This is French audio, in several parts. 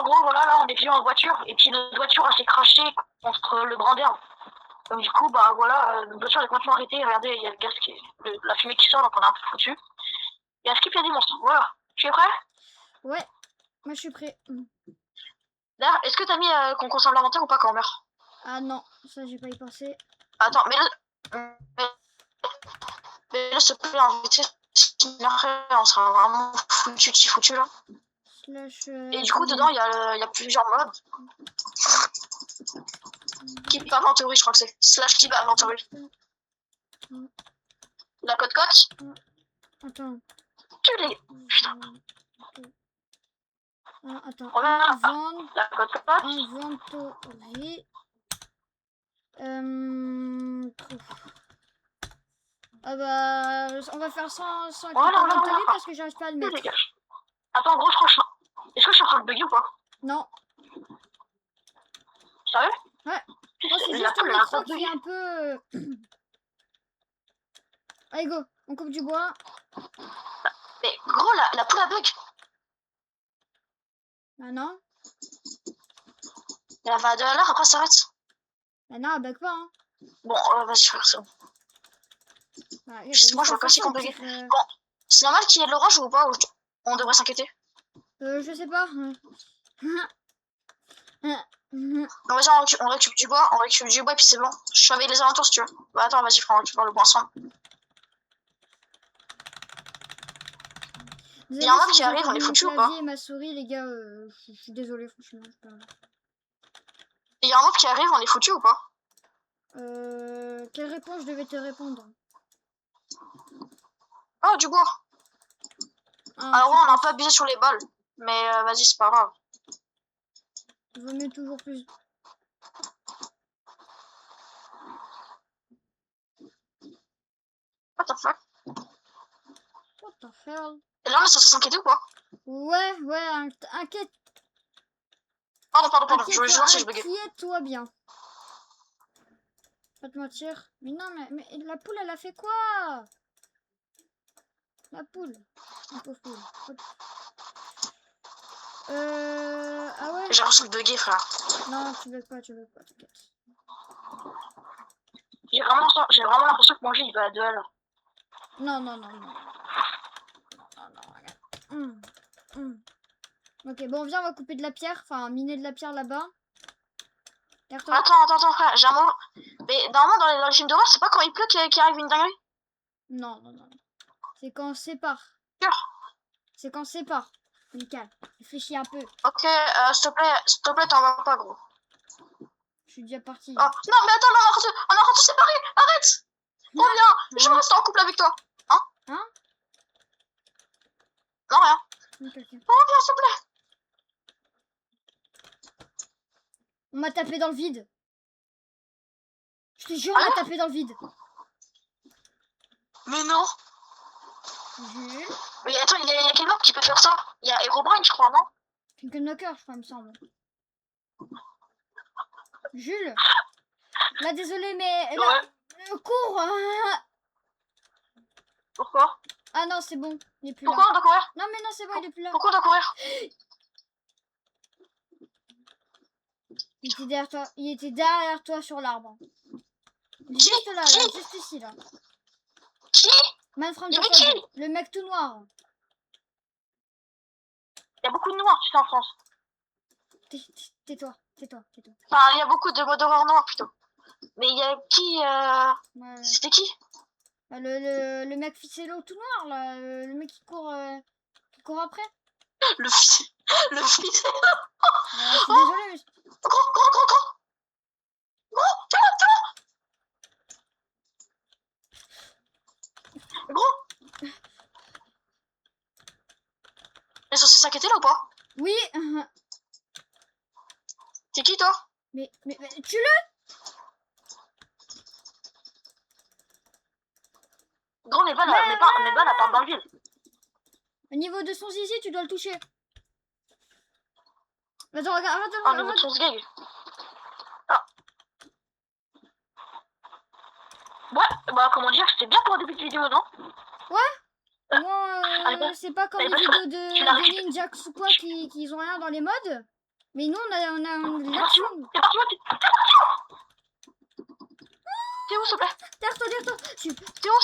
gros, voilà, là, on est venu en voiture, et puis notre voiture, elle s'est crachée contre le brin d'herbe. Donc, du coup, bah voilà, notre voiture est complètement arrêtée. Regardez, il y a le gaz la fumée qui sort, donc on est un peu foutu. Il y a Skip, il y a des monstres. Voilà. Tu es prêt? Ouais, moi je suis prêt. D'ailleurs, est-ce que t'as mis qu'on consomme l'inventaire ou pas quand on meurt? Ah non, ça j'ai pas y pensé. Attends, mais là, s'il te plaît, en vite fait, sinon après, on sera vraiment foutu là. Slash, et du coup, dedans, il y a plusieurs mobs. Keep inventory, je crois que c'est. Slash keep inventory. La cote. Attends. Tu l'es. Putain. Attends. Reviens. La cote. Inventory. Ah bah, on va faire sans inventory parce que j'arrive pas à le mettre. Attends, gros, franchement, est-ce que je suis en train de bugger ou pas? Non. Sérieux? Ouais. Moi, c'est juste le micro qui est un peu... Allez, go, on coupe du bois. Mais gros, la poule a bug. Ah non. Elle va de l'heure, après ça s'arrête. Ah non, elle bug pas, hein. Bon, vas-y, frère, c'est bon. Ah, moi, je vois comme si qu'on bugait. Bon, c'est normal qu'il y ait de l'orage ou pas? Ou on devrait s'inquiéter? Je sais pas. Non, vas-y, on récupère du bois, et puis c'est bon. Je surveille les alentours si tu veux. Bah attends, vas-y, frère, on récupère le bois ensemble. Il y a un mob qui arrive, on est foutu ou pas? Et ma souris, les gars, je suis désolée, franchement. Il y a un mob qui arrive, on est foutu ou pas? Quelle réponse je devais te répondre? Oh, du bois. Alors ouais, on a un peu abusé sur les balles. Mais vas-y, c'est pas grave. Il vaut mieux toujours plus. What the fuck? What the hell? Et là, on est censé s'inquiéter ou pas? Ouais, inquiète. Pardon, je voulais juste voir si je buguais. Inquiète-toi bien. Pas te mentir. Mais non, mais la poule, elle a fait quoi? La poule. La pauvre poule. Ah ouais? J'ai l'impression de bugger, frère. Non, tu bugs pas, t'inquiète. J'ai vraiment l'impression que mon jeu, il va à 2 à l'heure. Non, regarde. Ok, bon, viens, on va couper de la pierre. Enfin, miner de la pierre là-bas. Attends, frère, j'ai un moment. Mais normalement, dans les films d'horreur, c'est pas quand il pleut qu'il arrive une dinguerie? Non. C'est quand on se sépare. C'est quand on se sépare. Nickel. Réfléchis un peu. Ok, s'il te plaît, t'en vas pas, gros. Je suis déjà parti. Oh, non, mais attends, on est en train de se séparer. Arrête. Reviens, je veux rester en couple avec toi. Hein? Non, rien. Okay. Reviens, s'il te plaît. On m'a tapé dans le vide. Je te jure, on m'a tapé dans le vide. Mais non. Jules. Mais attends, il y a quel mec qui peut faire ça? Il y a Herobrine, je crois, non? Knocker, je crois, il me semble. Jules. Là, désolé, mais... Là, cours. Pourquoi? Ah non, c'est bon. Il est plus Pourquoi là. on doit courir? Non, mais non, c'est bon, il est plus là. Pourquoi on doit courir? Il était derrière toi sur l'arbre. Juste là, juste ici, là. Qui? Le mec tout noir. Il y a beaucoup de noirs, tu sais, en France. Tais-toi. Enfin, il y a beaucoup de modes d'horreur noirs, plutôt. Mais il y a qui Ouais. C'était qui? Le mec ficello tout noir, là. Le mec qui court après. Le ficello. Je suis désolée, mais... Gros. Elle est censée s'inquiéter là ou pas? Oui. C'est qui toi? Mais tue-le. Gros, mes balles partent dans le vide. Au niveau de son zizi, tu dois le toucher. Attends, regarde. Au niveau de son sgeg. Ah. Ouais, bah comment dire, c'était bien pour un début de vidéo, non? Ouais. Moi, c'est pas comme les vidéos de Ninjax ou quoi qui ont rien dans les modes. Mais nous, on a T'es l'action. parti où? T'es où, s'il te plaît? Derrière toi. T'es où?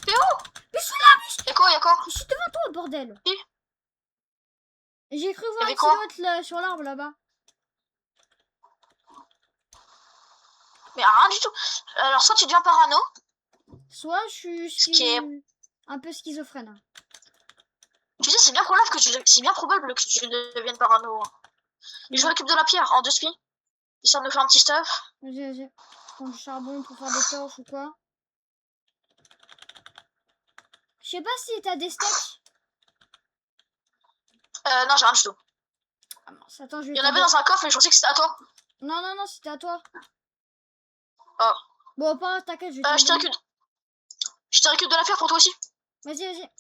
T'es où? Mais je suis là, Y'a quoi? je suis devant toi, bordel. Qui? J'ai cru voir Y'avait une quoi? silhouette là, sur l'arbre là-bas. Mais rien du tout. Alors, soit tu deviens parano, Soit je suis ce qui est... un peu schizophrène. Tu sais, c'est bien probable que tu deviennes parano. Et je m'occupe de la pierre en 2 spies. Histoire de nous faire un petit stuff. Vas-y. Prends du charbon pour faire des torches ou quoi. Je sais pas si t'as des steaks. Non, j'ai rien du tout. Ah mince, attends, je vais Il y en avait t'aider. dans un coffre, mais je pensais que c'était à toi. Non, c'était à toi. Oh. Bon, pas, t'inquiète, je vais Je te t'aider. récupère de la pierre pour toi aussi. Vas-y.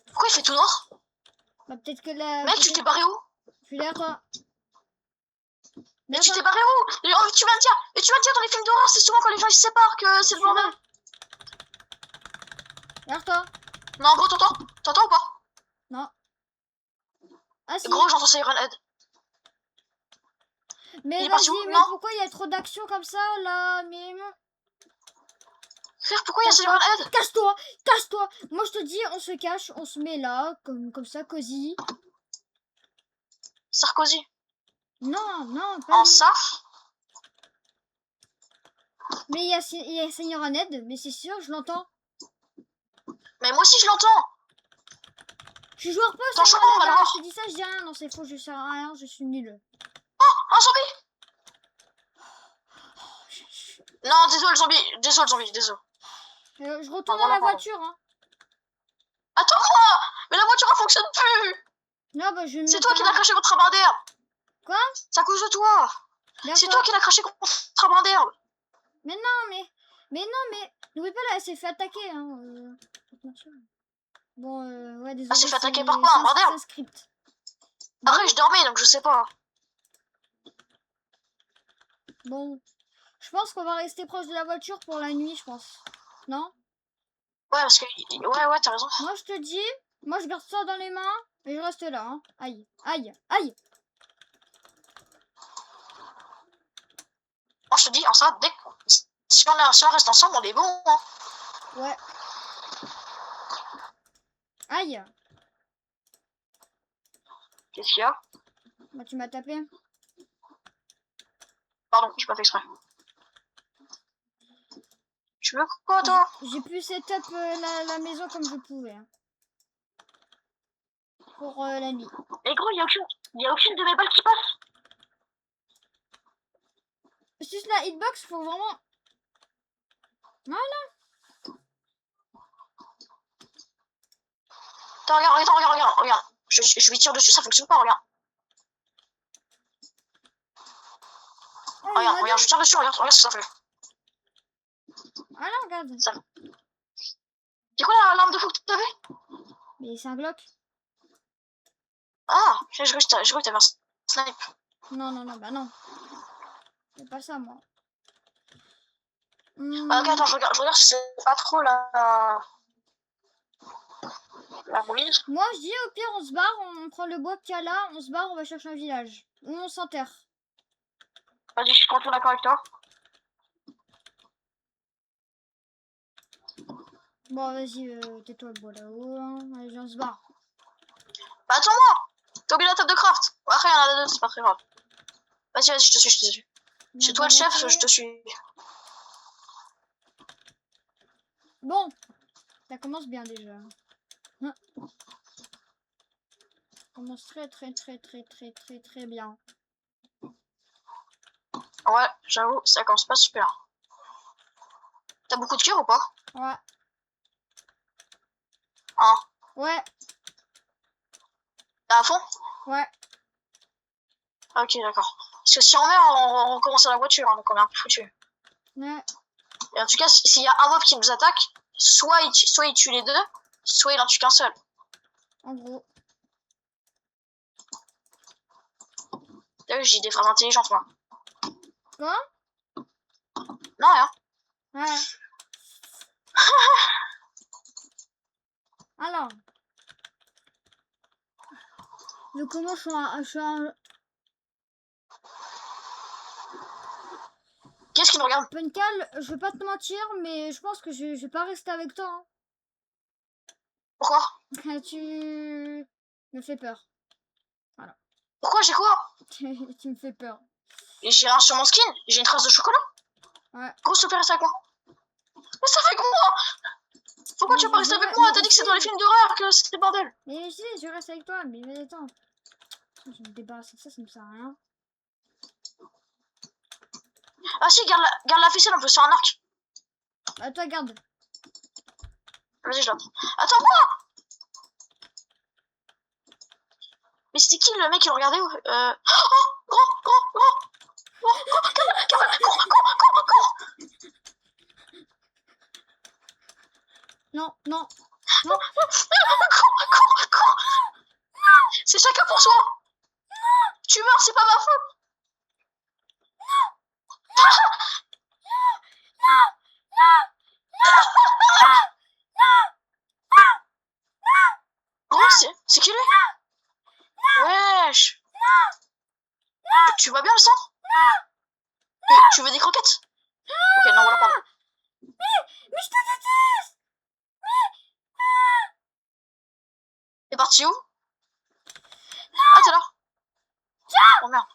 Pourquoi il fait tout noir? Bah, peut-être que la... Mec, tu t'es barré où? Je suis derrière toi. Mais tu t'es barré où? Tu vas me dire dans les films d'horreur, c'est souvent quand les gens ils se séparent que c'est le bordel. Derrière toi. Non, gros, t'entends ou pas? Non. Ah si. Gros, j'entends Siren Head. Mais vas-y, mais non. pourquoi il y a trop d'action comme ça là? Mais non. Frère, pourquoi il y a Siren Head? Casse-toi. Moi je te dis, on se cache, on se met là, comme ça, cosy. Sarkozy. Non, pas En lui. saf. Mais il y a Seigneur Ned, mais c'est sûr, je l'entends. Mais moi aussi je l'entends. Je suis joueur pas, Attends, Seigneur on va Ned, le hein, voir. je te dis ça, je dis rien. Non, c'est faux, je sers à rien, je suis nul. Oh, un zombie. Non, désolé zombie, désolé. Je retourne à la voiture, hein. Attends-moi. Mais la voiture elle fonctionne plus. Non, bah je C'est toi qui l'as craché contre un bain d'herbe. Quoi? C'est à cause de toi. C'est toi qui l'as craché contre un bain d'herbe. Mais non, n'oublie pas là, elle s'est fait attaquer, hein. Bon, ouais, désolé. Elle s'est fait attaquer par quoi, un bain d'herbe? C'est un script. Après, je dormais donc je sais pas. Bon, je pense qu'on va rester proche de la voiture pour la nuit, je pense. Non? Ouais, parce que. Ouais, t'as raison. Moi, je te dis, moi, je garde ça dans les mains et je reste là, hein. Aïe. Moi, je te dis, en ça, si on reste ensemble, on est bon, hein. Ouais. Aïe. Qu'est-ce qu'il y a? Bah, tu m'as tapé. Pardon, j'ai pas fait exprès. Tu veux quoi, toi? J'ai pu setup la maison comme je pouvais. Hein. Pour la nuit. Et gros, y a aucune de mes balles qui passe. C'est juste la hitbox, faut vraiment... Voilà. Attends, regarde. Je lui tire dessus, ça fonctionne pas, regarde. Oh, Regarde, je tire dessus, regarde ce que ça fait. Ah là, regarde. Ça... C'est quoi l'arme de fou que t'avais? Mais c'est un Glock. Ah, je crois que t'avais un snipe. Non, bah non. C'est pas ça, moi. Ok, attends, je regarde si c'est pas trop la ruine. Moi, je dis, au pire, on se barre, on prend le bois qu'il y a là, on se barre, on va chercher un village. Ou on s'enterre. Vas-y, je suis complètement d'accord avec toi. Bon, vas-y, tais-toi le bois là-haut. Hein. Allez, on se barre. Bah, attends-moi! T'as oublié la table de craft. Après, il y en a d'autres, c'est pas très grave. Vas-y, je te suis. C'est toi le chef, je te suis. Bon, ça commence bien déjà. Hein. Ça commence très bien. Ouais, j'avoue, ça commence pas super. T'as beaucoup de cœur ou pas? Ouais. Hein? Ouais. T'es à fond? Ouais. Ok, d'accord. Parce que si on meurt, on recommence à la voiture, hein, donc on est un peu foutu. Ouais. Et en tout cas, s'il y a un mob qui nous attaque, soit il tue les deux, soit il en tue qu'un seul. En gros. T'as vu, j'ai des phrases intelligentes, moi. Quoi? Non, rien. Ouais. Alors. Mais comment je suis un Qu'est-ce qui nous regarde? Puncal, je vais pas te mentir, mais je pense que je vais pas rester avec toi. Hein. Pourquoi? Tu me fais peur. Voilà. Pourquoi j'ai quoi? Tu me fais peur. Et j'ai rien sur mon skin? J'ai une trace de chocolat? Ouais. Pourquoi tu veux pas rester avec moi? Mais ça fait que moi! Pourquoi tu veux pas rester avec moi? T'as dit que c'est dans les films d'horreur que c'était bordel. Mais je reste avec toi, mais attends. Je vais me débarrasser de ça, ça me sert à rien. Ah si, garde la ficelle, on peut se faire un arc. Bah toi, garde. Vas-y, je la prends. Attends-moi! Mais c'était qui le mec qui le regardait? Oh, Non. C'est chacun pour soi. Tu meurs, c'est pas ma faute. Oh, c'est qui lui? Wesh. Tu vois bien le sang? Tu veux des croquettes? Ok, non, voilà, pardon. Mais je te déteste. T'es parti où? Ah, t'es là. Oh merde.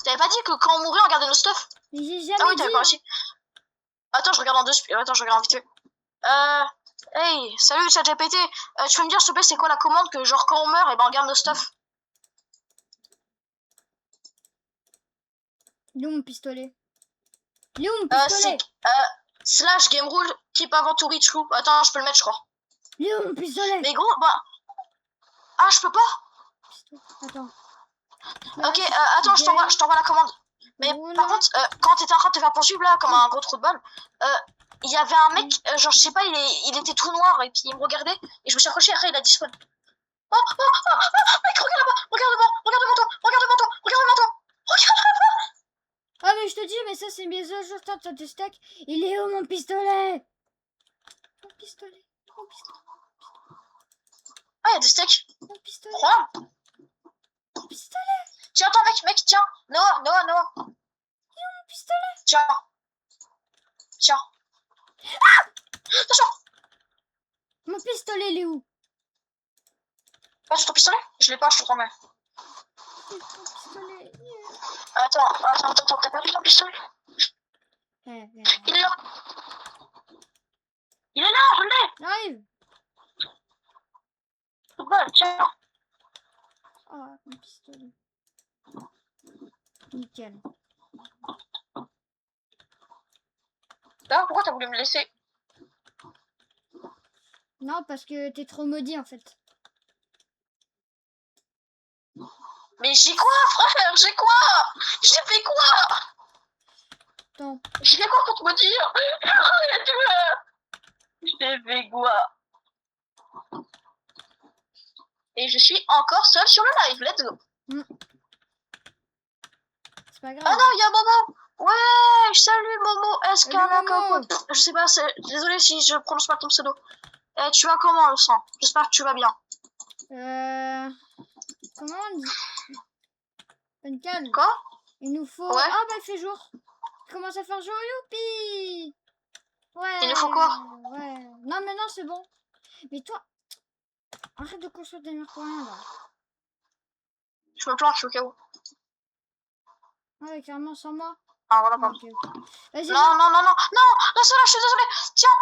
T'avais pas dit que quand on mourait, on gardait nos stuff? Mais j'ai jamais Ah oui, dit. t'avais pas réussi. Attends, je regarde en deux. Attends, je regarde vite fait. Hey, salut ChatGPT. Tu peux me dire s'il te plaît c'est quoi la commande que genre quand on meurt et ben on garde nos stuff? Il est où mon pistolet? Il est où mon pistolet? Slash game rule keep inventory true. Attends, je peux le mettre je crois. Il est où mon pistolet? Mais gros, bah. Ah, je peux pas? Attends. Ok, attends, je t'envoie la commande. Mais par contre, quand t'étais en train de te faire poursuivre là, comme un gros trou de balle, il y avait un mec, genre je sais pas, il était tout noir et puis il me regardait et je me suis accroché après il a disparu. Oh, mec, regarde là-bas, regarde-moi, regarde-moi toi, regarde-moi toi, regarde-moi toi, regarde-moi. Ah mais je te dis, mais ça c'est mes autres jours, t'as des steaks. Il est où mon pistolet? Mon pistolet. Ah, il y a des steaks. Mon pistolet. Prends. Mon pistolet. Tiens, attends mec, tiens. Noah. Mon pistolet. Tiens. Ah, attention. Mon pistolet, il est où? Passe ton pistolet? Je l'ai pas, je te promets. Mon pistolet. Attends, t'as perdu ton pistolet? Il est là. Il est là, je l'ai. J'arrive. Tiens. Oh, mon pistolet. Nickel. Là, pourquoi t'as voulu me laisser? Non, parce que t'es trop maudit en fait. Mais j'ai quoi, frère? J'ai quoi? J'ai fait quoi? Attends. J'ai fait quoi pour te maudire? J'ai fait quoi? Et je suis encore seule sur le live, let's go. C'est pas grave. Ah non, il y a Momo. Ouais, salut Momo. Est-ce qu'il y a un je sais pas, désolé si je prononce pas ton pseudo. Tu vas comment le sang? J'espère que tu vas bien. Comment on dit? Puncal. Quoi? Il nous faut... Ouais. Ah bah il fait jour. Il commence à faire jour, youpi. Ouais. Il nous faut quoi? Ouais. Non mais non, c'est bon. Mais toi, arrête de construire des murs pour rien là. Je me planque au cas où. Ouais, carrément sans moi. Ah voilà, pardon. Okay. Vas-y. Non, laisse-la, je suis désolée. Tiens.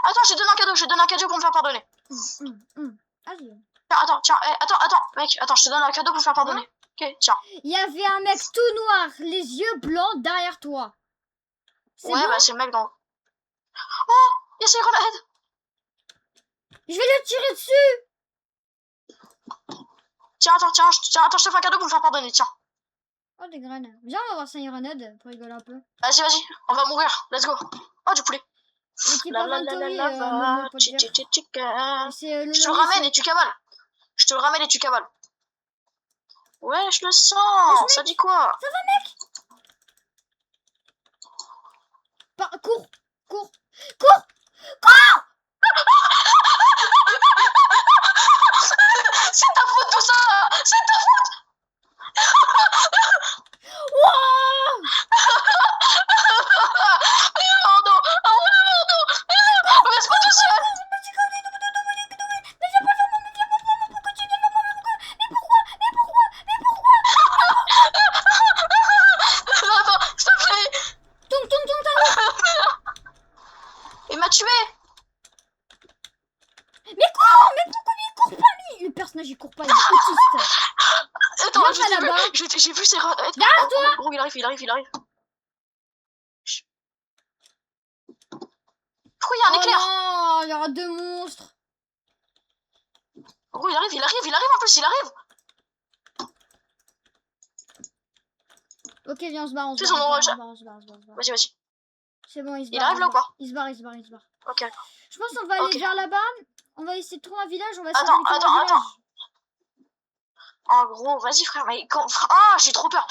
Attends, je te donne un cadeau pour me faire pardonner. Allez. Attends, mec, attends, je te donne un cadeau pour me faire pardonner. Ok, tiens. Il y avait un mec tout noir, les yeux blancs derrière toi. Ouais, bon bah c'est le mec dans... Oh, il y a ses grenades. Je vais le tirer dessus. Tiens, attends, je te fais un cadeau pour me faire pardonner, tiens. Oh, des grenades. Viens, on va voir 5 grenades pour rigoler un peu. Vas-y, on va mourir, let's go. Oh, du poulet. Je te le ramène et tu cavales. Ouais, je le sens. Ça dit quoi? Ça va, mec? Cours. tuer. Mais cours! Mais pourquoi il court pas lui? Le personnage il court pas, il est autiste. Attends, Viens là-bas. j'ai vu ses... Garde-toi! Oh, il arrive. Pourquoi il y a un éclair? Oh non, il y aura 2 monstres. Oh, il arrive en plus, il arrive. Ok, viens, on se barre, on se C'est son barre. Vas-y. C'est bon, il se Il barre. arrive là ou pas? Il se barre. Ok. Je pense qu'on va aller Ok. vers là-bas. On va essayer de trouver un village. On va essayer Attends, de trouver un village. En gros, vas-y frère, mais quand... Ah, j'ai trop peur.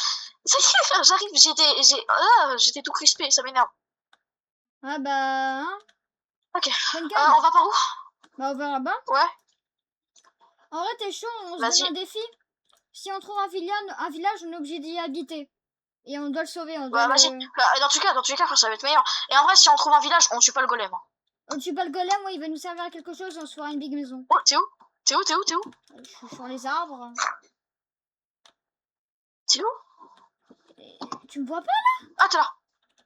Ça y est frère, j'arrive, j'étais tout crispé, ça m'énerve. Ah bah... Hein, Ok. bonne calme. On va par où? Bah on va là-bas. Ouais. En vrai, t'es chaud, on se Vas-y. donne un défi. Si on trouve un village, on est obligé d'y habiter. Et on doit le sauver. On doit Bah vas-y. Dans tous les cas, frère, ça va être meilleur. Et en vrai, si on trouve un village, on tue pas le golem. On tue pas le golem, ouais, il va nous servir à quelque chose. On se fera une big maison. Oh, t'es où? Je suis sur les arbres. T'es où? Et tu me vois pas? Ah, t'es là.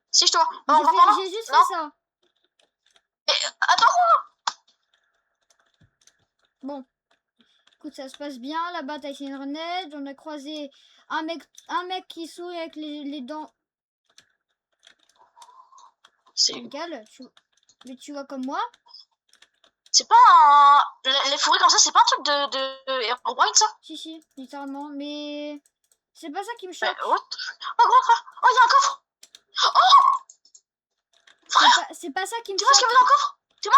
Si, je te vois. On va par là? J'ai juste Non. fait ça. Attends. Bon. Écoute, ça se passe bien. La bataille c'est une renette. On a croisé un mec qui sourit avec les dents. C'est Nickel. Mais tu vois comme moi. pas un... Les fourrés comme ça, c'est pas un truc de Herobrine, ça? Si, littéralement. Mais c'est pas ça qui me choque. What? Oh, gros frère. Oh, il y a un coffre. C'est pas ça qui me Tu vois ce choque. qu'il y avait dans le coffre? T'es moi?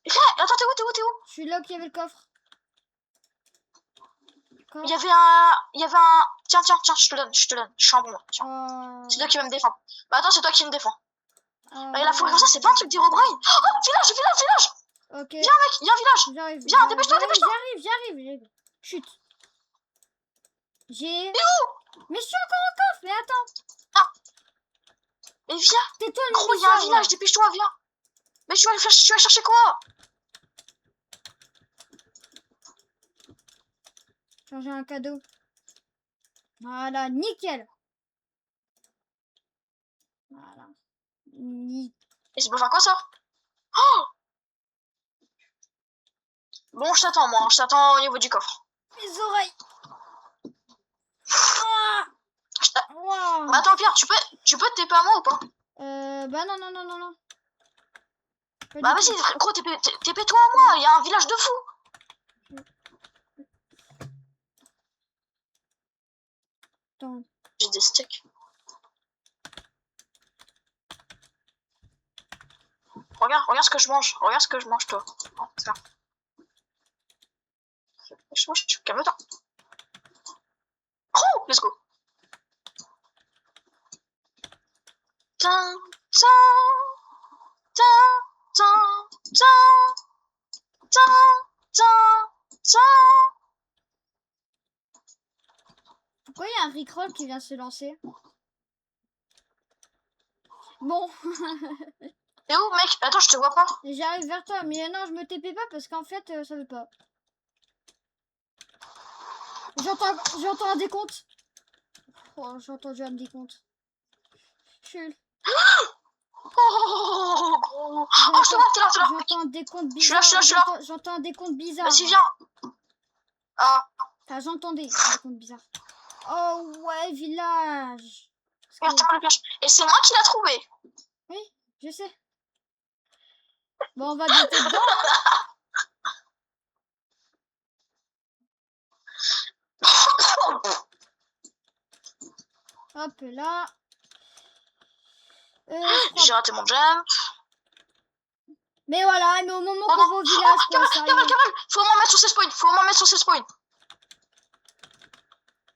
Frère, attends, t'es où? Je suis là qu'il y avait le coffre. Il y avait un... Tiens, je te donne. Je suis un bon. Tiens. C'est toi qui vas me défendre. Bah attends, c'est toi qui me défends. Et la forêt comme ça, c'est pas un truc d'Herobrine. Oh, village. Ok. Viens, mec, il y a un village. J'arrive. Viens, dépêche-toi. J'arrive. Chut. J'ai... T'es où? Mais je suis encore au coffre. Mais attends. Mais viens. Tais-toi, Gros, il y a un village, dépêche-toi, viens. Mais tu vas chercher quoi? Changer un cadeau. Voilà, nickel. Voilà. Et c'est pour faire quoi ça? Oh, bon, je t'attends au niveau du coffre. Mes oreilles. Ah wow. Bah attends, Pierre, tu peux te TP à moi ou pas? Bah non. Bah vas-y, gros, TP-toi à moi, il y a un village de fou. Attends. J'ai des steaks. Regarde ce que je mange. Toi. Oh, ça. Calme-toi. Oh, let's go. Pourquoi il y a un Rickroll qui vient se lancer? Bon. T'es où, mec? Attends, je te vois pas. J'arrive vers toi, mais non, je me TP pas parce qu'en fait, ça veut pas. J'entends un décompte. Oh, j'ai entendu un décompte. Chul. Oh, je te vois, t'es là. J'entends un décompte bizarre. Je suis là. J'entends un décompte bizarre. Vas-y, viens. Ah. Enfin, j'entendais un décompte bizarre. Oh ouais, village. Regarde le piège. Et c'est moi qui l'ai trouvé. Oui, je sais. Bon, on va buter dedans. Hop là. J'ai raté mon jump. Mais voilà, mais au moment qu'on va au village, quoi, ça Kamal, faut m'en mettre sur ses spawns.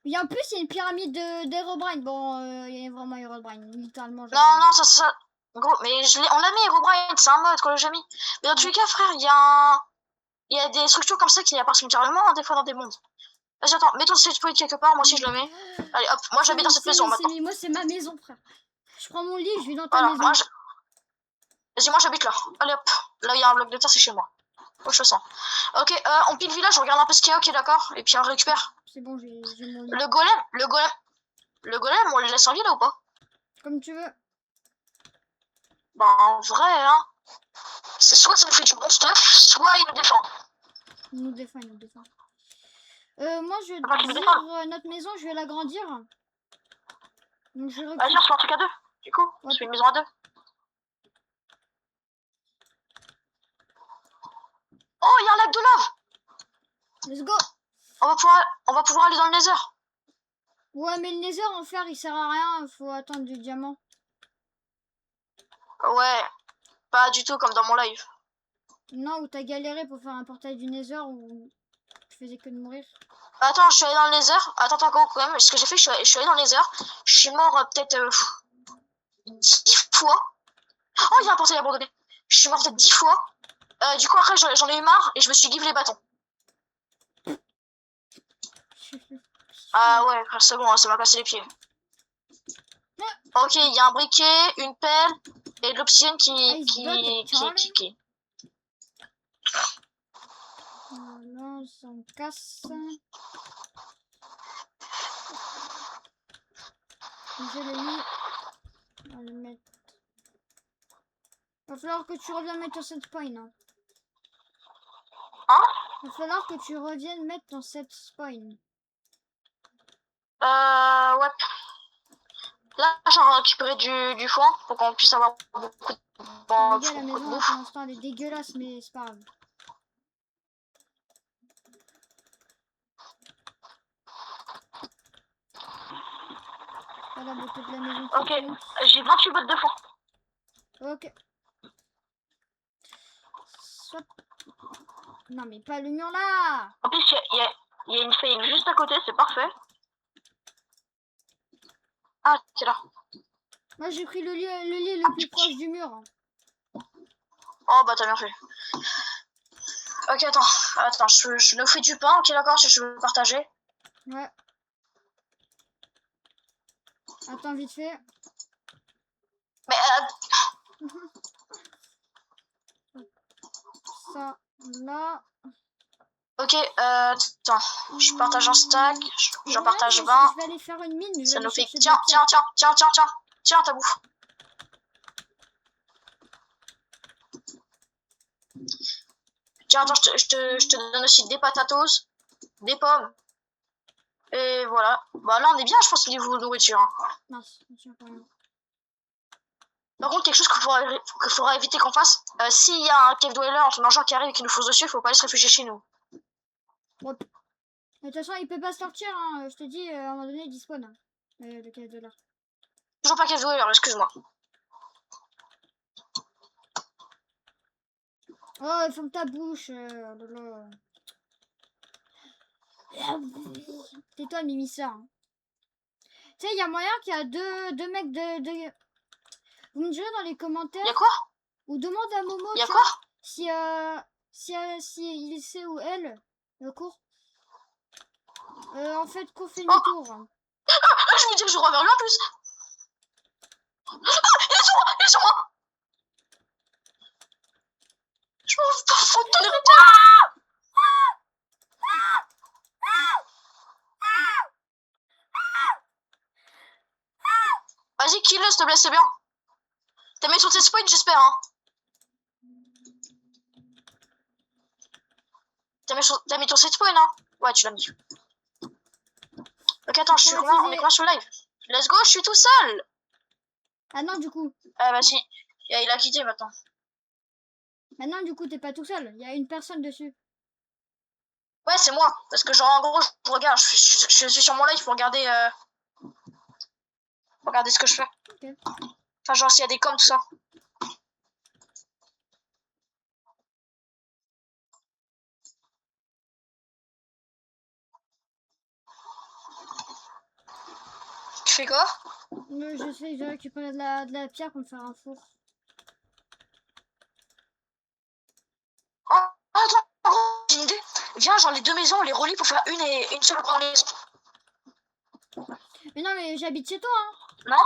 Et en plus, il y a une pyramide d'Herobrine. Bon, il y a vraiment Herobrine, littéralement. Non, ça... Gros, mais on l'a mis, Herobrine, c'est un mode qu'on l'a jamais mis. Mais dans tous les cas, frère, il y a des structures comme ça qui apparaissent littéralement, des fois dans des mondes. Vas-y, attends, mets ton set point quelque part, moi aussi je le mets. Allez, hop, moi j'habite dans cette maison maintenant. Moi, c'est ma maison, frère. Je prends mon lit, je vais dans ta maison. Vas-y, moi j'habite là. Allez, hop, là il y a un bloc de terre, c'est chez moi. Oh, je sens. Ok, on pile le village, on regarde un peu ce qu'il y a, ok, d'accord. Et puis on récupère. C'est bon, j'ai mon lit. Le golem, on le laisse en vie là ou pas? Comme tu veux. Bah, en vrai, hein. C'est soit ça nous fait du bon stuff, soit il nous défend. Il nous défend, il nous défend. Moi, je Enfin, tu vais me dire, défends. notre maison, je vais l'agrandir. Donc, je Vas-y, recrute. on se fait un truc à deux. Du coup, on se fait une maison à deux. Oh, il y a un lac de lave. Let's go. On va pouvoir aller dans le nether. Ouais, mais le nether en fer, il sert à rien. Faut attendre du diamant. Ouais, pas du tout comme dans mon live. Non, où t'as galéré pour faire un portail du nether où tu faisais que de mourir. Attends, je suis allé dans le nether. Attends, quand même. Ce que j'ai fait, je suis allé dans le nether. Je suis mort peut-être 10 fois. Oh, il y a un portail abandonné. Je suis mort peut-être 10 fois. Du coup, après, j'en ai eu marre et je me suis give les bâtons. Ah ouais, c'est bon, ça m'a cassé les pieds. Ok, il y a un briquet, une pelle et de l'obsidienne qui. Voilà, ça me casse. Je l'ai mis. On va le mettre. Va falloir que tu reviennes mettre ton set spawn. Hein. Va falloir que tu reviennes mettre ton set spawn. Ouais. Là, j'en récupéré du foin pour qu'on puisse avoir beaucoup de La maison, là, pour l'instant, elle est dégueulasse, mais c'est pas grave. Pas la beauté de la maison. Ok, j'ai 28 bottes de foin. Ok. Soit. Non, mais pas le mur là. En plus, il y a une feuille juste à côté, c'est parfait. Ah, c'est là. Moi, j'ai pris le lit le plus proche du mur. Oh, bah, t'as bien fait. Ok, attends, je nous fais du pain, ok, d'accord, je veux partager. Ouais. Attends, vite fait. Mais, Ça, là. ok, attends, je partage un stack, j'en partage 20. Je vais aller faire une mine. Ça nous fait. Tiens, ta bouffe. Tiens, attends, je te donne aussi des patatos, des pommes. Et voilà. Bah là, on est bien, je pense, au niveau de nourriture. Hein. Mince, tiens, pas rien. Par contre, quelque chose qu'il faudra éviter qu'on fasse, s'il y a un cave dweller entre un genre qui arrive et qui nous fonce dessus, il faut pas aller se réfugier chez nous. Ouais. De toute façon, il peut pas sortir, hein. Je te dis, à un moment donné, il despawn. Le cave de là. Toujours pas cave dweller, excuse-moi. Oh, ferme ta bouche. Tais-toi, Mimissa. Hein. Tu sais, il y a moyen qu'il y a deux mecs de... Vous me direz dans les commentaires. Y'a quoi? Ou demande à Momo. Y'a quoi? Si il sait où elle, le cours. En fait, qu'on fait demi-tour. Je me dis que je reviens vers lui en plus. Ah, il est sur moi. Je m'en fous de ton héritage. Vas-y, kill-le, s'il te plaît, c'est bien. T'as mis sur tes spoils, j'espère, hein. T'as mis ton set point, hein. Ouais, tu l'as mis. Ok, attends, je suis vraiment avec moi sur live. Let's go, je suis tout seul. Ah non, du coup. Ah bah si, il a quitté maintenant. Maintenant, du coup, t'es pas tout seul. Il y a une personne dessus. Ouais, c'est moi. Parce que genre, en gros, je regarde, je suis sur mon live pour regarder, ce que je fais. Okay. Enfin, genre, s'il y a des coms, tout ça. Tu fais quoi? J'essaie de récupérer de la pierre pour me faire un four. Oh, attends, j'ai une idée. Viens, genre, les deux maisons, on les relie pour faire une seule grande maison. Mais non, mais j'habite chez toi, hein. Non?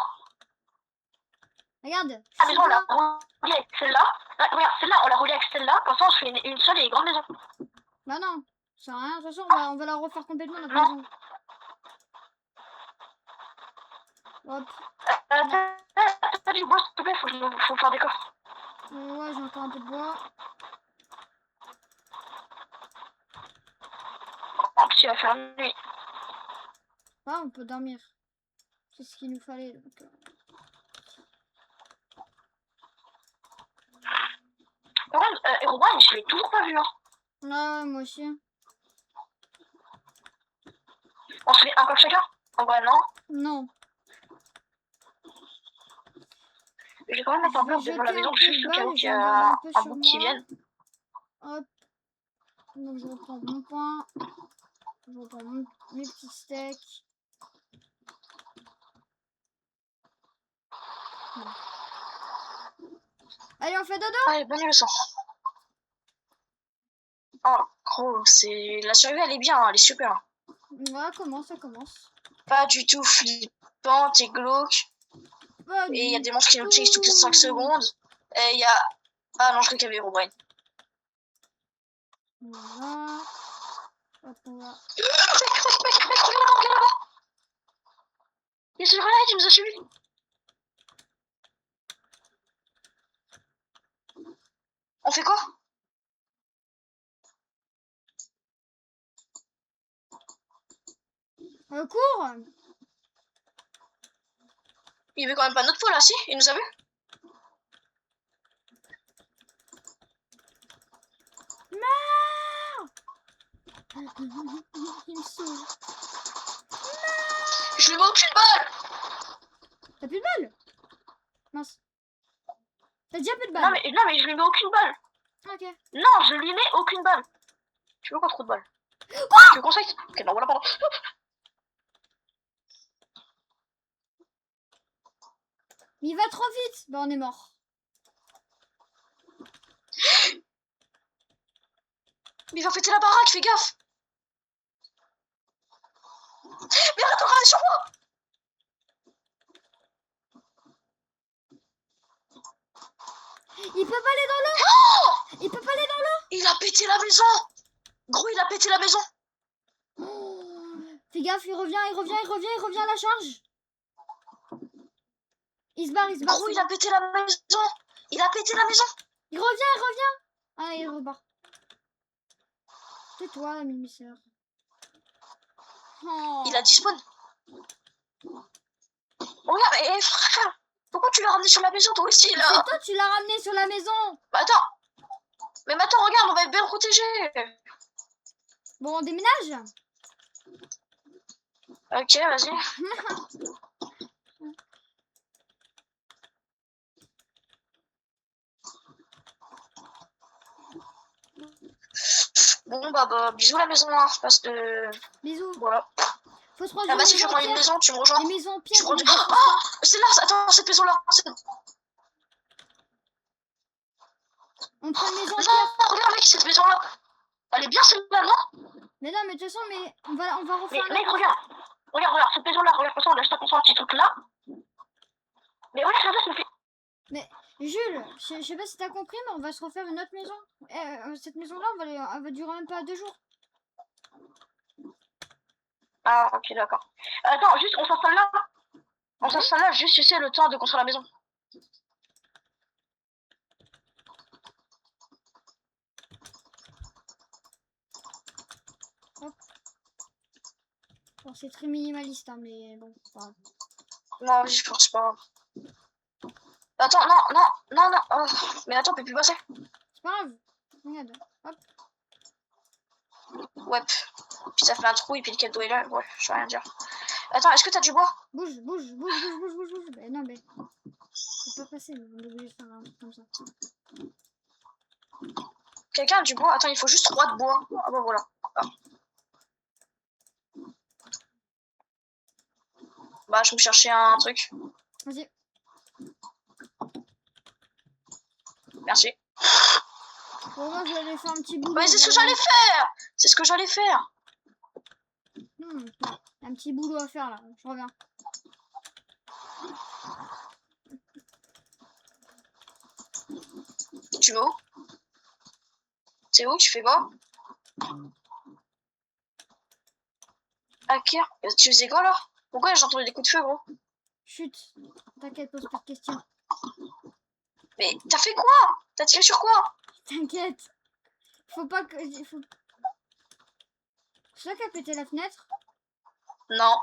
Regarde. La maison, on l'a reliée avec celle-là. Regarde, celle-là, on l'a reliée avec celle-là. Comme ça, on se fait une seule et grande maison. Bah non, ça sert à rien. De toute façon, on va la refaire complètement, notre maison. Hop. T'as du bois, s'il te plaît, faut faire des coffres. Ouais, j'ai encore un peu de bois. En plus, il va faire nuit. Ah, on peut dormir. C'est ce qu'il nous fallait. Donc, Par contre, Herobrine, je l'ai toujours pas vu. Hein. Ah, ouais, moi aussi. On se fait un comme chacun. En vrai, non. Non. Je vais quand même mettre un Je vais bloc devant la jeter maison un peu juste de au cas où balles. qu'il y J'ai en gardé a un peu un sur bout qui moi. vienne. Hop. Donc, je reprends mon pain. Je reprends mes petits steaks. Bon. Allez, on fait dodo. Allez, bonne nuit le sang. Oh, gros, c'est... La survie, elle est bien, elle est super. Ouais, commence, ça commence. Pas du tout flippante et glauque. Pas Et il y a du des monstres qui nous tirent toutes les 5 tout. secondes. Et il y a... Ah non, je crois qu'il y avait Herobrine. Voilà. Hop, on va. Mec, regarde là-bas. Il y a ce grenade, il nous a suivis. On fait quoi? Cours. Il veut quand même pas notre peau là, si? Il nous a vu? Meurs. Il me saoule. Je lui mets aucune balle. T'as plus de balles? Mince. T'as déjà plus de Non balles? mais je lui mets aucune balle. Ok. Non, je lui mets aucune balle. Tu veux pas trop de balles? Tu veux qu'on s'aille? Ok, non, voilà, pardon. Mais il va trop vite. Bah, on est mort. Mais il va péter la baraque, fais gaffe. Mais arrête de regarder sur moi. Il peut pas aller dans l'eau. Il peut pas aller dans l'eau. Il a pété la maison. Gros, il a pété la maison. Oh. Fais gaffe, il revient à la charge. Il se barre. Gros, il a pété la maison. Il a pété la maison. Il revient. Ah, il repart. Tais-toi, Mimisseur. Oh. Il a dispawn. Regarde, mais frère, pourquoi tu l'as ramené sur la maison toi aussi là? C'est toi, tu l'as ramené sur la maison. Bah attends. Mais maintenant, regarde, on va être bien protégé. Bon, on déménage. Ok, vas-y. Bon, bah, bisous la maison, hein, parce que... Bisous. Voilà. Faut se prendre Ah, une vas-y, je maison prends en une pierre. maison, tu me rejoins. Les maisons en Je pierre. prends les du... maisons en Oh, c'est là, attends, cette maison-là. On prend une maison en Non, pierre. regarde, mec, cette maison-là. Elle est bien celle-là, non? Mais non, mais de toute façon, mais on va Mais refaire mec, la... regarde, cette maison-là, regarde, comme ça, on lâche pas un petit truc là. Mais regarde, ça me fait... Mais Jules, je sais pas si t'as compris, mais on va se refaire une autre maison. Cette maison-là, elle va durer même pas 2 jours. Ah, ok, d'accord. Attends, juste, on s'installe là. On s'installe là, juste, tu sais, le temps de construire la maison. Bon, c'est très minimaliste, hein, mais bon. Enfin, Non, je pense pas. Attends, non. Oh, mais attends, on peut plus passer. c'est pas grave. Regarde. Hop. Ouais. Puis ça fait un trou et puis le cadeau est là. Ouais, je vais rien dire. Attends, est-ce que t'as du bois? Bouge. Ben non, mais. Faut pas passer, on est obligé de faire un truc comme ça. Quelqu'un a du bois? Attends, il faut juste 3 de bois. Ah bah voilà. Ah. Bah, je me cherchais un truc. Vas-y. Merci. Bon, moi, j'allais faire un petit boulot. Mais c'est ce que j'allais faire! C'est ce que j'allais faire! Ouais, un petit boulot à faire là, je reviens. Tu vas où? C'est où? Tu fais quoi? Ok. Tu faisais quoi là? Pourquoi j'ai entendu des coups de feu, gros? Chut, t'inquiète, pose pas de questions. Mais t'as fait quoi? T'as tiré sur quoi? T'inquiète. Faut pas que... Faut... C'est ça qui a pété la fenêtre? Non.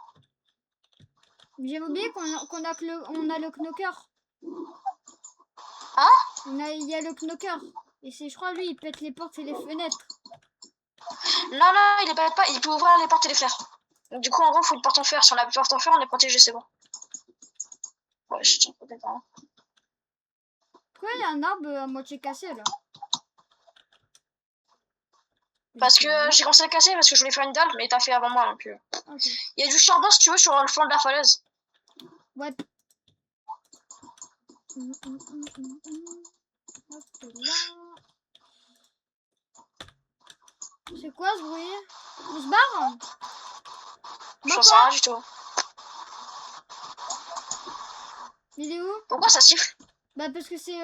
J'ai oublié on a le knocker. Hein? Il y a le knocker. Et c'est, je crois, lui, il pète les portes et les fenêtres. Non, non, il les pète pas. Il peut ouvrir les portes et les fenêtres. Donc, du coup, en gros, il faut une porte en fer. Si on a une porte en fer, on est protégé, c'est bon. Ouais, je tiens peut-être. Hein. Pourquoi il y a un arbre à moitié cassé, là? Parce que j'ai commencé à casser parce que je voulais faire une dalle, mais t'as fait avant moi. Donc, Okay. Il y a du charbon, si tu veux, sur le flanc de la falaise. Ouais. C'est quoi ce bruit? On se barre? J'en sais rien du tout. Il est où? Pourquoi ça siffle? Bah parce que c'est...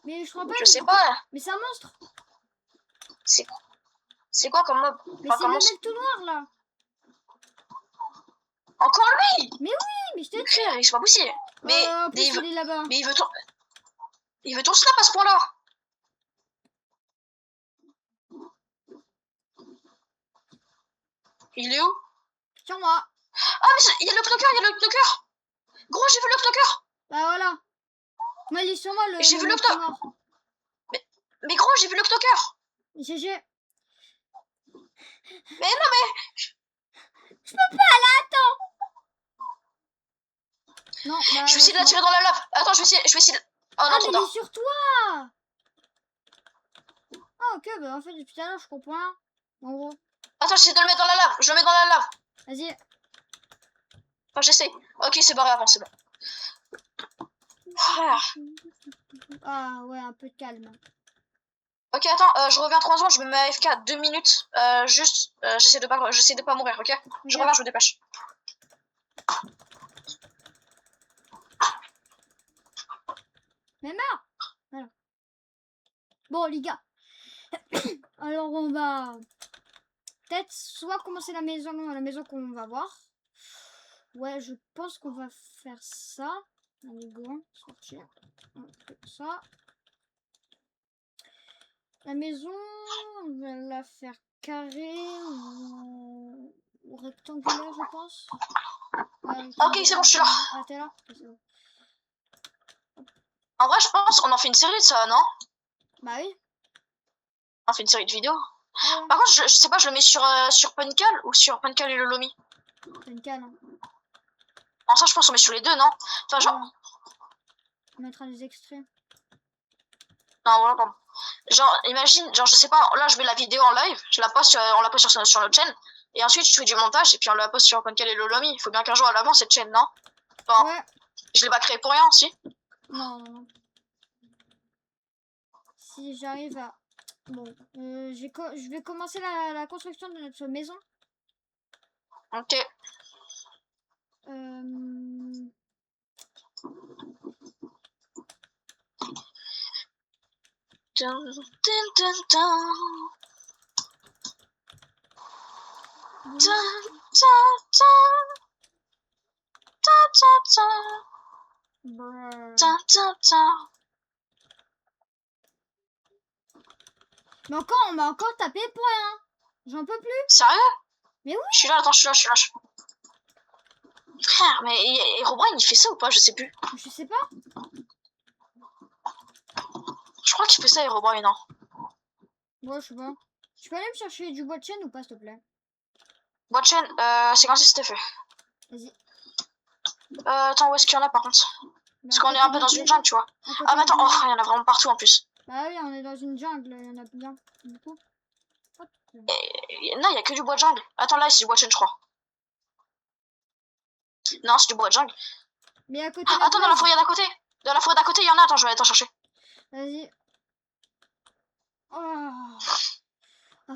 Mais je crois pas... Je sais pas. Mais c'est un monstre. C'est quoi comme mob? Mais c'est le mec tout noir, là. Encore lui? Mais oui, mais je t'ai dit. C'est pas possible. Mais, en plus, il est là-bas. Mais il veut tout... Il veut tout snap à ce point-là. Il est où? Sur moi. Ah, mais il y a le knocker, il y a le knocker. Gros, j'ai vu le knocker. Bah voilà. Moi, il est sur moi, le... J'ai vu le knocker. Mais gros, j'ai vu le knocker. GG. Mais non, mais... Je peux pas, là, attends. Non, bah... Je vais essayer de la tirer dans la lave. Attends, je vais essayer de... Oh non, ah, trop mais il tard. est sur toi. Ah, ok, bah en fait, depuis tout à l'heure, je comprends. En gros. Attends, j'essaie de le mettre dans la lave. Je le mets dans la lave. Vas-y. Enfin, j'essaie. Ok, c'est barré avant, c'est bon. Ah, ouais, un peu de calme. Ok, attends, je reviens 3 secondes, je me mets à AFK 2 minutes. Juste, j'essaie de pas mourir, ok? Je reviens, je me dépêche. Mais meurs. Voilà. Bon, les gars. Alors, on va... peut-être soit commencer la maison qu'on va voir. Ouais, je pense qu'on va faire ça. Allez, go, sortir. Ça. La maison, on va la faire carrée ou rectangulaire, je pense. Ouais, ok, c'est bon, je suis là. Ah, t'es là? Okay, bon. En vrai, je pense on en fait une série de ça, non? Bah oui. On fait une série de vidéos. Ouais. Par contre, je sais pas, je le mets sur Punkal ou sur Punkal et le Lomi? Punkal. Hein. En ça, je pense qu'on met sur les deux, non? Enfin, genre... On mettra des extraits. Non, voilà, pardon. Genre, imagine, genre, je sais pas, là, je mets la vidéo en live, je la poste, on la poste sur notre chaîne, et ensuite, je fais du montage, et puis on la poste sur Punkal et le Lomi. Il faut bien qu'un jour, à l'avant, cette chaîne, non? Enfin, ouais. Je l'ai pas créée pour rien, si? Non, non, non. Si j'arrive à... Bon, je vais commencer la construction de notre maison. Ok. Dun, dun, dun, dun. Dun, dun, dun. Dun, dun, dun. Dun, dun, dun. Mais on m'a encore tapé pour rien. J'en peux plus. Sérieux? Mais oui. Je suis là, attends, je suis là. Frère, mais Herobrine, il fait ça ou pas? Je sais plus. Je sais pas. Je crois qu'il fait ça, Herobrine, non? Ouais, je sais pas. Tu peux aller me chercher du bois de chaîne ou pas, s'il te plaît? Bois de chaîne, c'est quand c'était fait. Vas-y. Attends, où est-ce qu'il y en a par contre? Parce qu'on est un peu dans une jungle, tu vois. Ah, mais attends, oh, il y en a vraiment partout en plus. Bah oui, on est dans une jungle, il y en a bien. Du coup. Hop. Non, il y a que du bois de jungle. Attends, là, c'est du bois de chaîne, je crois. Non, c'est du bois de jungle. Mais à côté. Attends, dans la forêt d'à côté. Dans la forêt d'à côté, il y en a. Attends, je vais aller t'en chercher. Vas-y. Oh.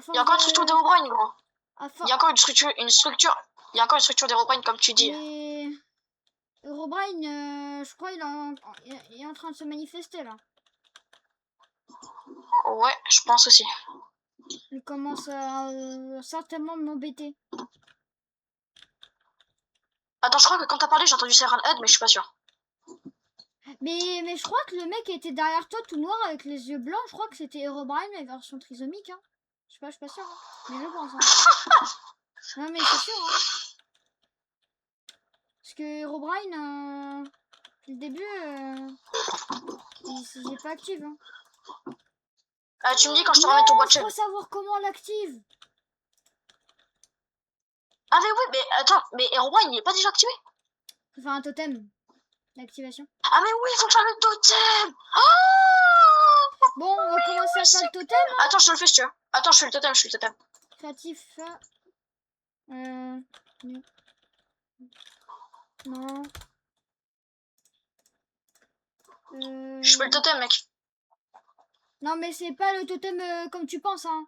Il y a encore une structure d'Herobrine, gros. Il y a encore une structure. Il y a encore une structure d'Herobrine, comme tu dis. Mais... Herobrine, je crois il est en train de se manifester là. Ouais, je pense aussi. Il commence à certainement m'embêter. Attends, je crois que quand t'as parlé, j'ai entendu Siren Head, mais je suis pas sûr. Mais je crois que le mec qui était derrière toi tout noir avec les yeux blancs, je crois que c'était Herobrine, la version trisomique. Hein. Je suis pas sûre. Hein. Mais je pense. Hein. Non, mais c'est sûr. Hein. Parce que Herobrine, depuis le début, il est pas active. Hein. Tu me dis quand je te remets ton boîte Je shell. faut savoir comment on l'active. Ah mais oui, mais attends, mais Herobrine il est pas déjà activé? Faut faire un totem d'activation. Ah mais oui, il faut faire le totem. Oh Bon, on va commencer à faire le totem. Hein. Attends, je te le fais si tu veux. Attends, je fais le totem, je fais le totem. Créatif. Non. Je fais le totem, mec. Non, mais c'est pas le totem comme tu penses, hein.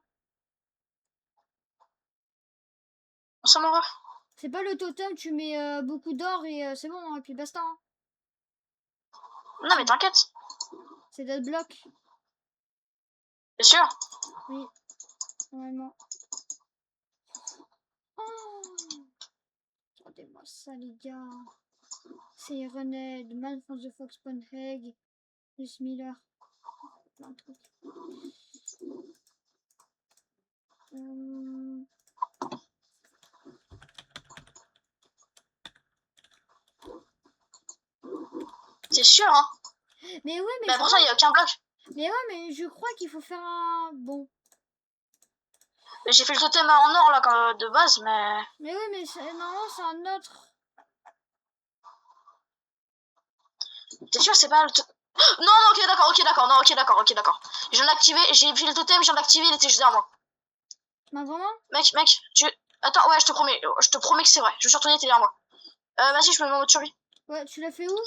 Ça m'en va. C'est pas le totem, tu mets beaucoup d'or et c'est bon, hein, et puis basta. Hein. Non, mais t'inquiète. C'est d'autres blocs. Bien sûr. Oui, normalement. Oh, regardez-moi ça, les gars. C'est Ironhead, Malfance de Fox Ponheg, Luce Miller. Plein de trucs. C'est sûr, hein. Mais oui, mais. Mais pourtant, il n'y a aucun bloc. Mais ouais, mais je crois qu'il faut faire un. Bon. J'ai fait le totem en or, là, de base, mais. Mais oui, mais normalement, c'est un autre. T'es sûr, c'est pas le totem. Non, non, ok, d'accord, non, ok, d'accord. Je viens d'activer, j'ai fait le totem, je viens d'activer, il était juste derrière moi. Bah, vraiment? Mec, tu. Attends, ouais, je te promets que c'est vrai. Je me suis retourné, t'es derrière moi. Vas-y, je me mets en mode survie. Ouais, tu l'as fait où?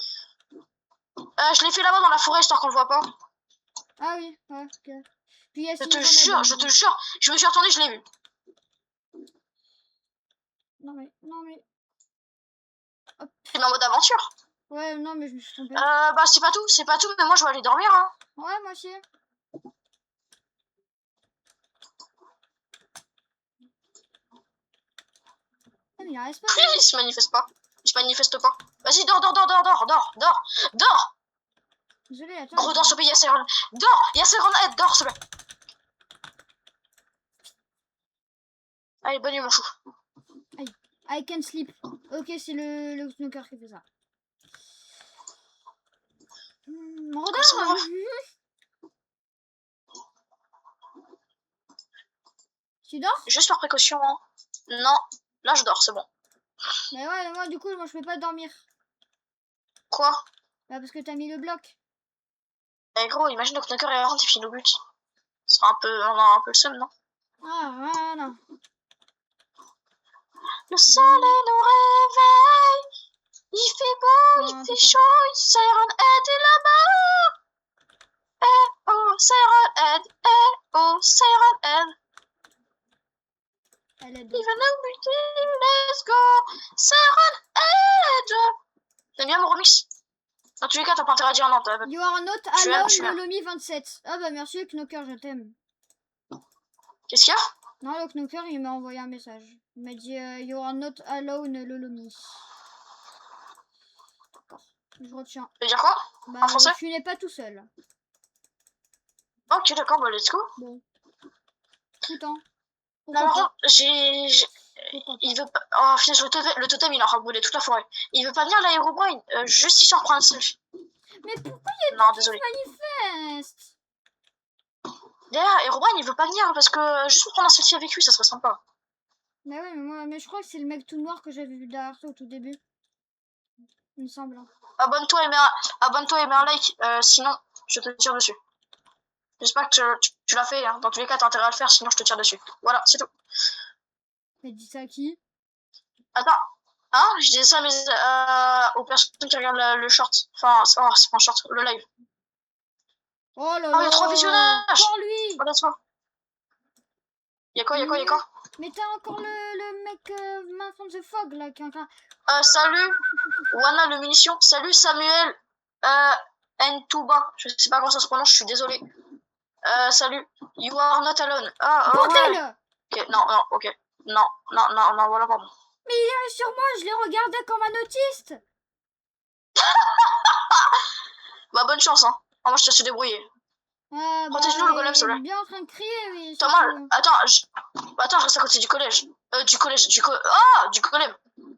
Je l'ai fait là-bas dans la forêt, histoire qu'on le voit pas. Ah oui, ouais, ok. Puis il y a Je te jure, je me suis retourné, je l'ai vu. Non mais. Hop. C'est en mode aventure. Ouais, non mais je me suis trompée. Bah c'est pas tout, mais moi je vais aller dormir, hein. Ouais, moi aussi. Ah, mais il reste pas. Il se manifeste pas. Il se manifeste pas. Vas-y, dors. Désolé, attends. Gros, dors, s'il te plaît, il y a Siren. Dors, il y a Siren Head, dors, s'il te plaît. Allez, bonne nuit, mon chou. I can sleep. Ok, c'est le snooker qui fait ça. Regarde. Tu dors? Juste par précaution, hein. Non, là je dors, c'est bon. Mais ouais, moi du coup, je peux pas dormir. Quoi? Bah parce que t'as mis le bloc. Eh gros, imagine que Knocker est rentre et finit au but. On a un peu le seum, non? Ah, voilà. Le soleil nous réveille. Il fait beau, il fait chaud. Siren Head est là-bas. Eh oh, Siren Head. Eh oh, Siren Head. Elle est Il va nous buter, let's go. Siren Head. T'aimes bien mon remix? Dans tous les cas, t'as pas intérêt à dire non. You are not alone, Lolomi 27. Ah bah merci Knocker, je t'aime. Qu'est-ce qu'il y a? Non, le Knocker, il m'a envoyé un message. Il m'a dit You are not alone, Lolomi. D'accord, je retiens. Ça veut dire quoi? Bah, en français? Tu n'es pas tout seul. Ok, d'accord, bah let's go. Bon. Tout temps. Alors, il veut pas. Oh, finalement, le totem, il a rebrûlé toute la forêt. Il veut pas venir, là, Herobrine. Juste histoire de prendre un selfie. Mais pourquoi il y a Non, désolé. manifeste? D'ailleurs, Herobrine, il veut pas venir parce que juste pour prendre un selfie avec lui, ça serait sympa. Mais ouais, mais je crois que c'est le mec tout noir que j'avais vu derrière toi au tout début. Il me semble. Abonne-toi et mets un like, sinon je te tire dessus. J'espère que tu l'as fait, hein. Dans tous les cas, t'as intérêt à le faire, sinon je te tire dessus. Voilà, c'est tout. Mais dis ça à qui? Attends, hein, je disais ça aux personnes qui regardent le short. Enfin, oh, c'est pas un short, le live. Oh là là. Oh, il y a 3 visionnages. Encore lui. Oh, laisse-moi. Y'a quoi? Mais t'as encore le mec Man from the Fog là qui est encore... Salut, Wana le munition. Salut Samuel Ntouba. Je sais pas comment ça se prononce, je suis désolé. Salut, you are not alone. Ah, Bordel ouais. Ok, non, ok. Non, voilà, pardon. Mais il est sur moi, je l'ai regardé comme un autiste. Bah, bonne chance, hein. Ah, moi, je te laisse te débrouiller. Protège-nous, le golem, s'il te il est plaît. bien en train de crier, mais... Attends, moi, attends, je reste à côté du collège. Du golem.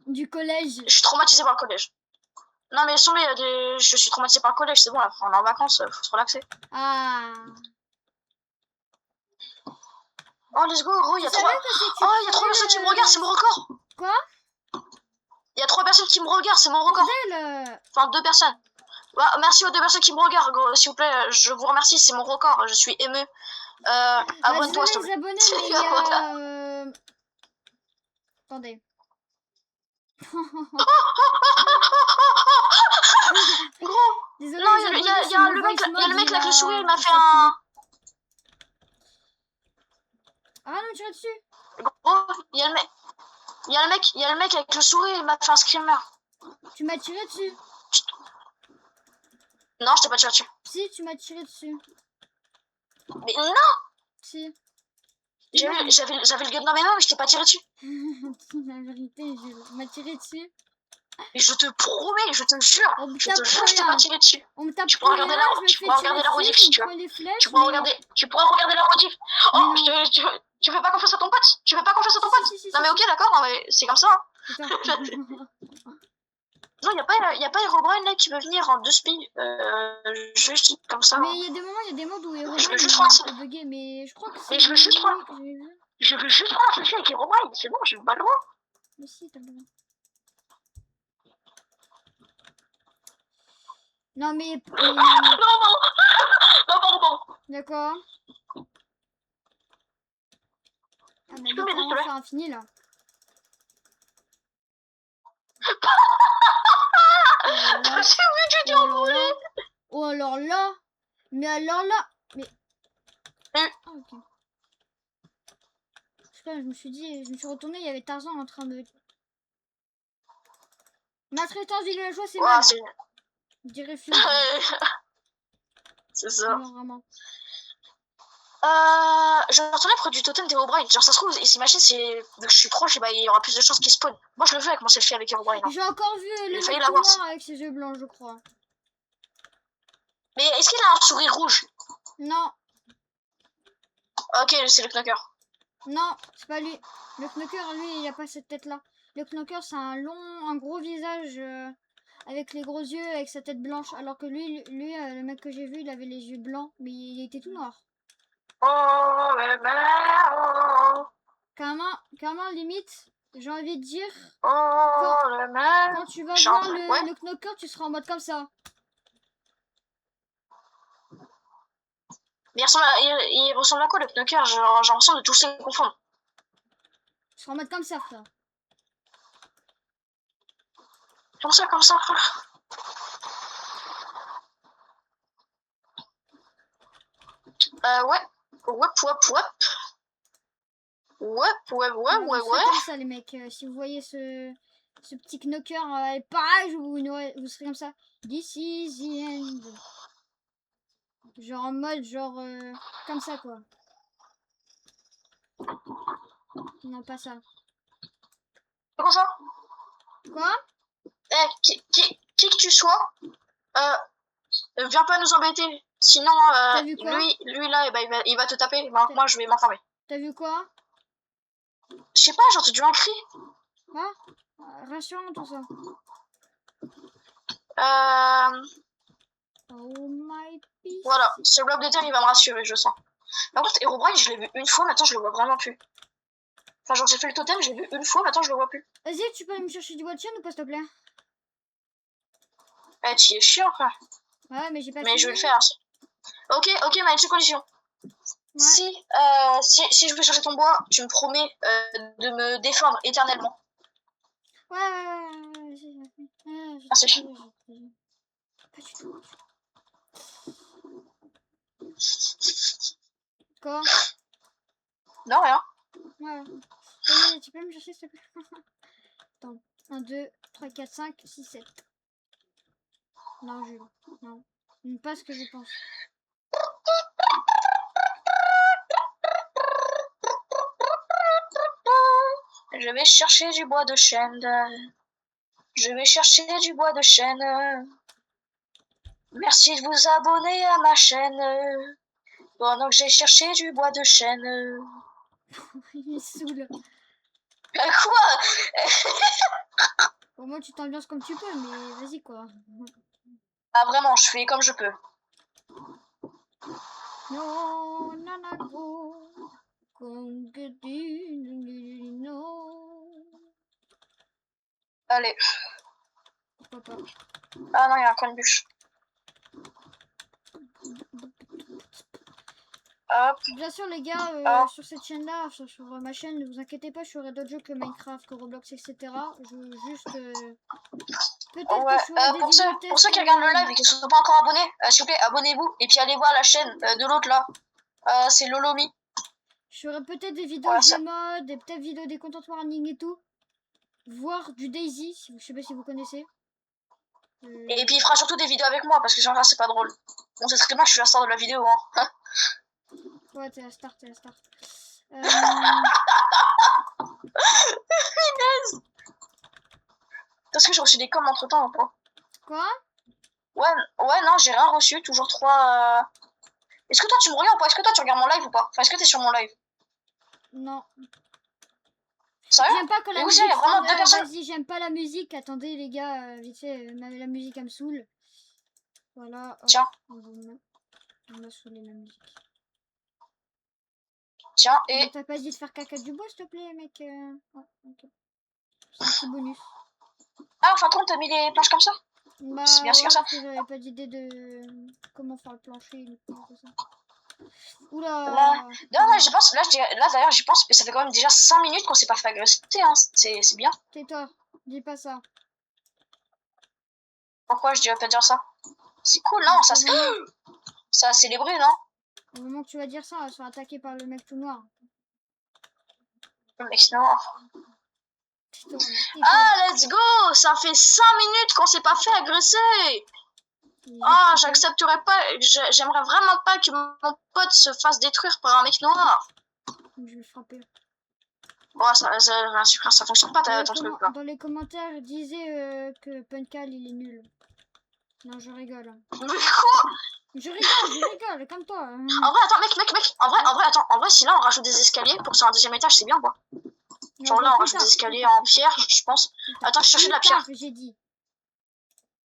Du collège. Je suis traumatisée par le collège. Non, mais laisse tomber, je suis traumatisée par le collège, c'est bon, là, on est en vacances, faut se relaxer. Ah. Oh, let's go, gros, il y a Tu 3... savais que si tu Oh, il y a 3 personnes qui me regardent, c'est mon record. Quoi? Il y a 3 personnes qui me regardent, c'est mon record. Bordel. Enfin, 2 personnes. Bah, merci aux 2 personnes qui me regardent, gros, s'il vous plaît, je vous remercie, c'est mon record, je suis ému. Abonne-toi, s'il te Désolé plaît. les abonnés, mais il y a... Attendez. Gros, Désolé, non, les abonnés, il y a c'est mon le mec voice mode, là avec le a- sourire, il m'a il fait s'est activé. un... Ah non, tu vas dessus. Gros, il y a le mec avec le sourire, il m'a fait un screamer. Tu m'as tiré dessus. Non, je t'ai pas tiré dessus. Si, tu m'as tiré dessus. Mais non, Si. j'avais le gun dans mes mains, mais je t'ai pas tiré dessus. La vérité, je m'a tiré dessus. Et je te promets, je te jure, On me je tape te jure, pour je t'ai rien. pas tiré dessus. On me tape Tu pour pourras rien, regarder je me tu fais pourras tirer regarder la dessus, rediff je si tu me veux. prends des flèches. Tu pourras regarder la rediff. Oh, Mais tu fais pas confiance à ton pote? Tu fais pas confiance à ton pote? Si, Non mais ok, d'accord, non mais c'est comme ça. Hein. Attends. Non, y a pas Herobrine là qui veut venir en 2 speed. Juste comme ça. Mais il y a des moments, il y a des modes où Herobrine Je veux juste est voir un ça. peu bugué, mais je crois que c'est... Mais je veux juste voir. que j'ai vu. Je veux juste voir un selfie avec Herobrine, c'est bon, je veux pas le voir. Mais si, t'as besoin. Non mais... Non, non. Non, pardon. D'accord. Ah mais Tu peux m'aider, s'il te on plaît? fait infini là. C'est vrai, tu t'es envolé. Oh alors là. Mais alors là. Mais... Hein? Ah ok. Je sais pas, je me suis dit, je me suis retournée, il y avait Tarzan en train de... Maltraitance du villageois, c'est mal. c'est... Dirait Fion. C'est ça. Non, vraiment. Je vais retourner près du totem d'Herobrine. Genre, ça se trouve, s'imagine, vu que je suis proche, et bah, il y aura plus de chances qu'il spawn. Moi, je le fais avec mon selfie avec Herobrine. Hein. J'ai encore vu Il le fallait mec tout l'avoir. noir avec ses yeux blancs, je crois. Mais est-ce qu'il a un sourire rouge? Non, Ok, c'est le knocker. non, c'est pas lui. Le knocker, lui, il a pas cette tête-là. Le knocker, c'est un gros visage avec les gros yeux, avec sa tête blanche. Alors que lui le mec que j'ai vu, il avait les yeux blancs, mais il était tout noir. Oh, le mer. Carrément, limite, j'ai envie de dire, Oh, le mer. quand tu vas Je suis voir en train- ouais. le knocker, tu seras en mode comme ça. Mais il ressemble à quoi, le knocker? J'ai l'impression de tous les confondre. Tu seras en mode comme ça, frère. Comme ça, frère. Ouais. Ouais. C'est comme ça, les mecs. Si vous voyez ce petit knocker, pareil, vous serez comme ça. This is the end. Genre en mode, comme ça, quoi. Non, pas ça. C'est comme ça? Quoi? Qui que tu sois, viens pas nous embêter. Sinon, vu quoi? lui là, eh ben, il va te taper. Moi, je vais m'enfermer. T'as vu quoi? Je sais pas, j'ai entendu un cri. Quoi? Rassurant tout ça. Oh my peace. Voilà, ce bloc de terre, il va me rassurer, je sens. Par contre, Herobrine, je l'ai vu une fois, maintenant je le vois vraiment plus. Enfin, genre, j'ai fait le totem, je l'ai vu une fois, maintenant je le vois plus. Vas-y, tu peux aller me chercher du bois de chêne ou pas, s'il te plaît? Eh, tu es chiant, frère. Ouais, mais j'ai pas Mais je vais le fini. faire. Ok, mais à une seule condition. Ouais. Si je veux chercher ton bois, tu me promets de me défendre éternellement. Ouais. Merci. Pas du tout. Quoi? Non, rien. Ouais. Vas-y, tu peux me chercher, s'il te plaît? Attends. 1, 2, 3, 4, 5, 6, 7. Non, Jules. Non. Pas ce que je pense. Je vais chercher du bois de chêne. Je vais chercher du bois de chêne. Merci de vous abonner à ma chaîne. Pendant que j'ai cherché du bois de chêne. Il me saoule. Quoi? Au moins, tu t'ambiances comme tu peux, mais vas-y, quoi. Ah vraiment, je fais comme je peux. Non, nanago. Non. Allez. Pourquoi pas. Ah non, il y a un coin de bûche. Hop. Bien sûr, les gars, sur cette chaîne-là, sur ma chaîne, ne vous inquiétez pas, je ferai d'autres jeux que Minecraft, que Roblox, etc. Je juste. Peut-être que Ouais. je ferai des Pour vidéos ceux tests. qui regardent le live et qui ne sont pas encore abonnés, s'il vous plaît, abonnez-vous. Et puis allez voir la chaîne de l'autre là. C'est Lolomi. Je ferai peut-être des vidéos Voilà, ça. Gmod, des peut-être vidéos des content warning et tout. Voire du Daisy, je sais pas si vous connaissez. Et puis il fera surtout des vidéos avec moi parce que genre là c'est pas drôle. On sait très bien que je suis la star de la vidéo. Hein. Ouais, t'es la star, t'es la star. Est-ce que j'ai reçu des coms entre temps ou pas? Quoi? Ouais, non, j'ai rien reçu. Toujours 3. Est-ce que toi tu me regardes ou pas? Est-ce que toi tu regardes mon live ou pas? Enfin, est-ce que t'es sur mon live? Non. Sérieux? J'aime pas quand la Mais musique. il y a vraiment 2 personnes. Vas-y, j'aime pas la musique. Attendez, les gars, vite fait, la musique, elle me saoule. Voilà. Hop, Tiens, on va saouler la musique. tiens, Mais et. t'as pas dit de faire caca du bois, s'il te plaît, mec. Oh, ok. C'est un petit bonus. Ah, enfin, compte, t'as mis les planches comme ça? Bah, C'est bien sûr ouais, ça. parce que j'avais pas d'idée de comment faire le plancher. Tout ça. Oula. Là, j'y pense, là d'ailleurs, j'y pense, mais ça fait quand même déjà 5 minutes qu'on s'est pas fait agresser, hein. C'est bien. Tais-toi, dis pas ça. Pourquoi je devrais pas dire ça? C'est cool, non? Ça a célébré, non? Au moment que tu vas dire ça, on va se faire attaquer par le mec tout noir. Le mec noir. Tais-toi, Ah, let's go! Ça fait 5 minutes qu'on s'est pas fait agresser! Ah, j'accepterais pas, j'aimerais vraiment pas que mon pote se fasse détruire par un mec noir. Je vais le frapper. Bon, ça fonctionne pas ton truc là. Dans les commentaires, disait que Punkal il est nul. Non, je rigole. Mais quoi? Je rigole, comme toi. En vrai, attends, mec, en vrai, si là on rajoute des escaliers pour sur un deuxième étage, c'est bien quoi. Genre là, on rajoute des escaliers en pierre, je pense. Attends, je cherchais de la pierre. J'ai dit.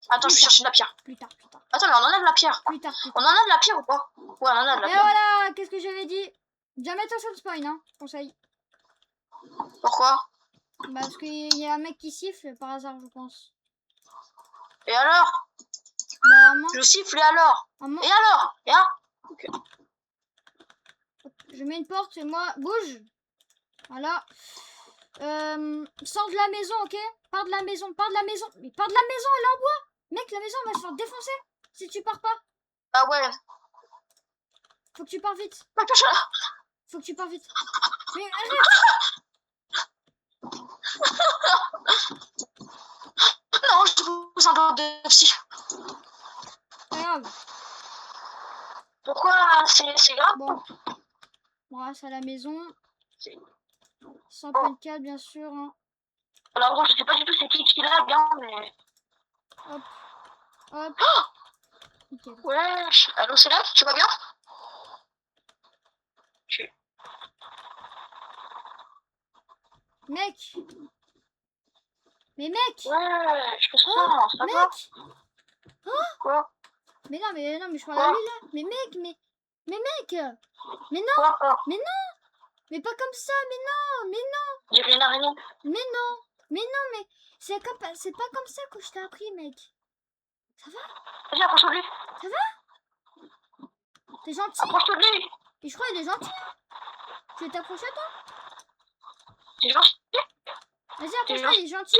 Attends, je vais chercher de la pierre. Plus tard. Attends, mais on en a de la pierre. Plus tard. On en a de la pierre ou pas? Ouais, on en a de la Et pierre. voilà, qu'est-ce que j'avais dit? Jamais toi sur le spawn, hein, conseil. Pourquoi? Bah, parce qu'il y a un mec qui siffle par hasard, je pense. Et alors? Bah, je siffle et alors? Et alors? Et alors? Okay. Je mets une porte et moi, bouge. Voilà. Sors de la maison, ok? Pars de la maison. Mais pars de la maison, elle est en bois. Mec, la maison va se faire défoncer si tu pars pas. Ah ouais. Faut que tu pars vite. Faut que tu pars vite. Mais arrête. Non, je vous en donne de psy. Pas grave. Pourquoi c'est grave? Bon. On reste à la maison. Sans Punkal, bien sûr. Hein. Alors, gros, je sais pas du tout c'est qui l'a bien, mais. Hop. Hop. Oh Nickel. Wesh. Allô, c'est là? Tu vas bien? Mec. Mais mec. Ouais, je fais ça, ça va. Mec. Quoi? Mais non, je parle à lui là. Mais mec. Mais non. Quoi? Mais non. Mais pas comme ça, mais non. J'ai rien à rien. Mais c'est pas comme ça que je t'ai appris, mec. Ça va? Vas-y, approche-toi de lui. Ça va? T'es gentil? Approche-toi de lui. Et je crois qu'il est gentil. Tu veux t'approcher, toi? T'es gentil? Vas-y, approche-toi, il est gentil.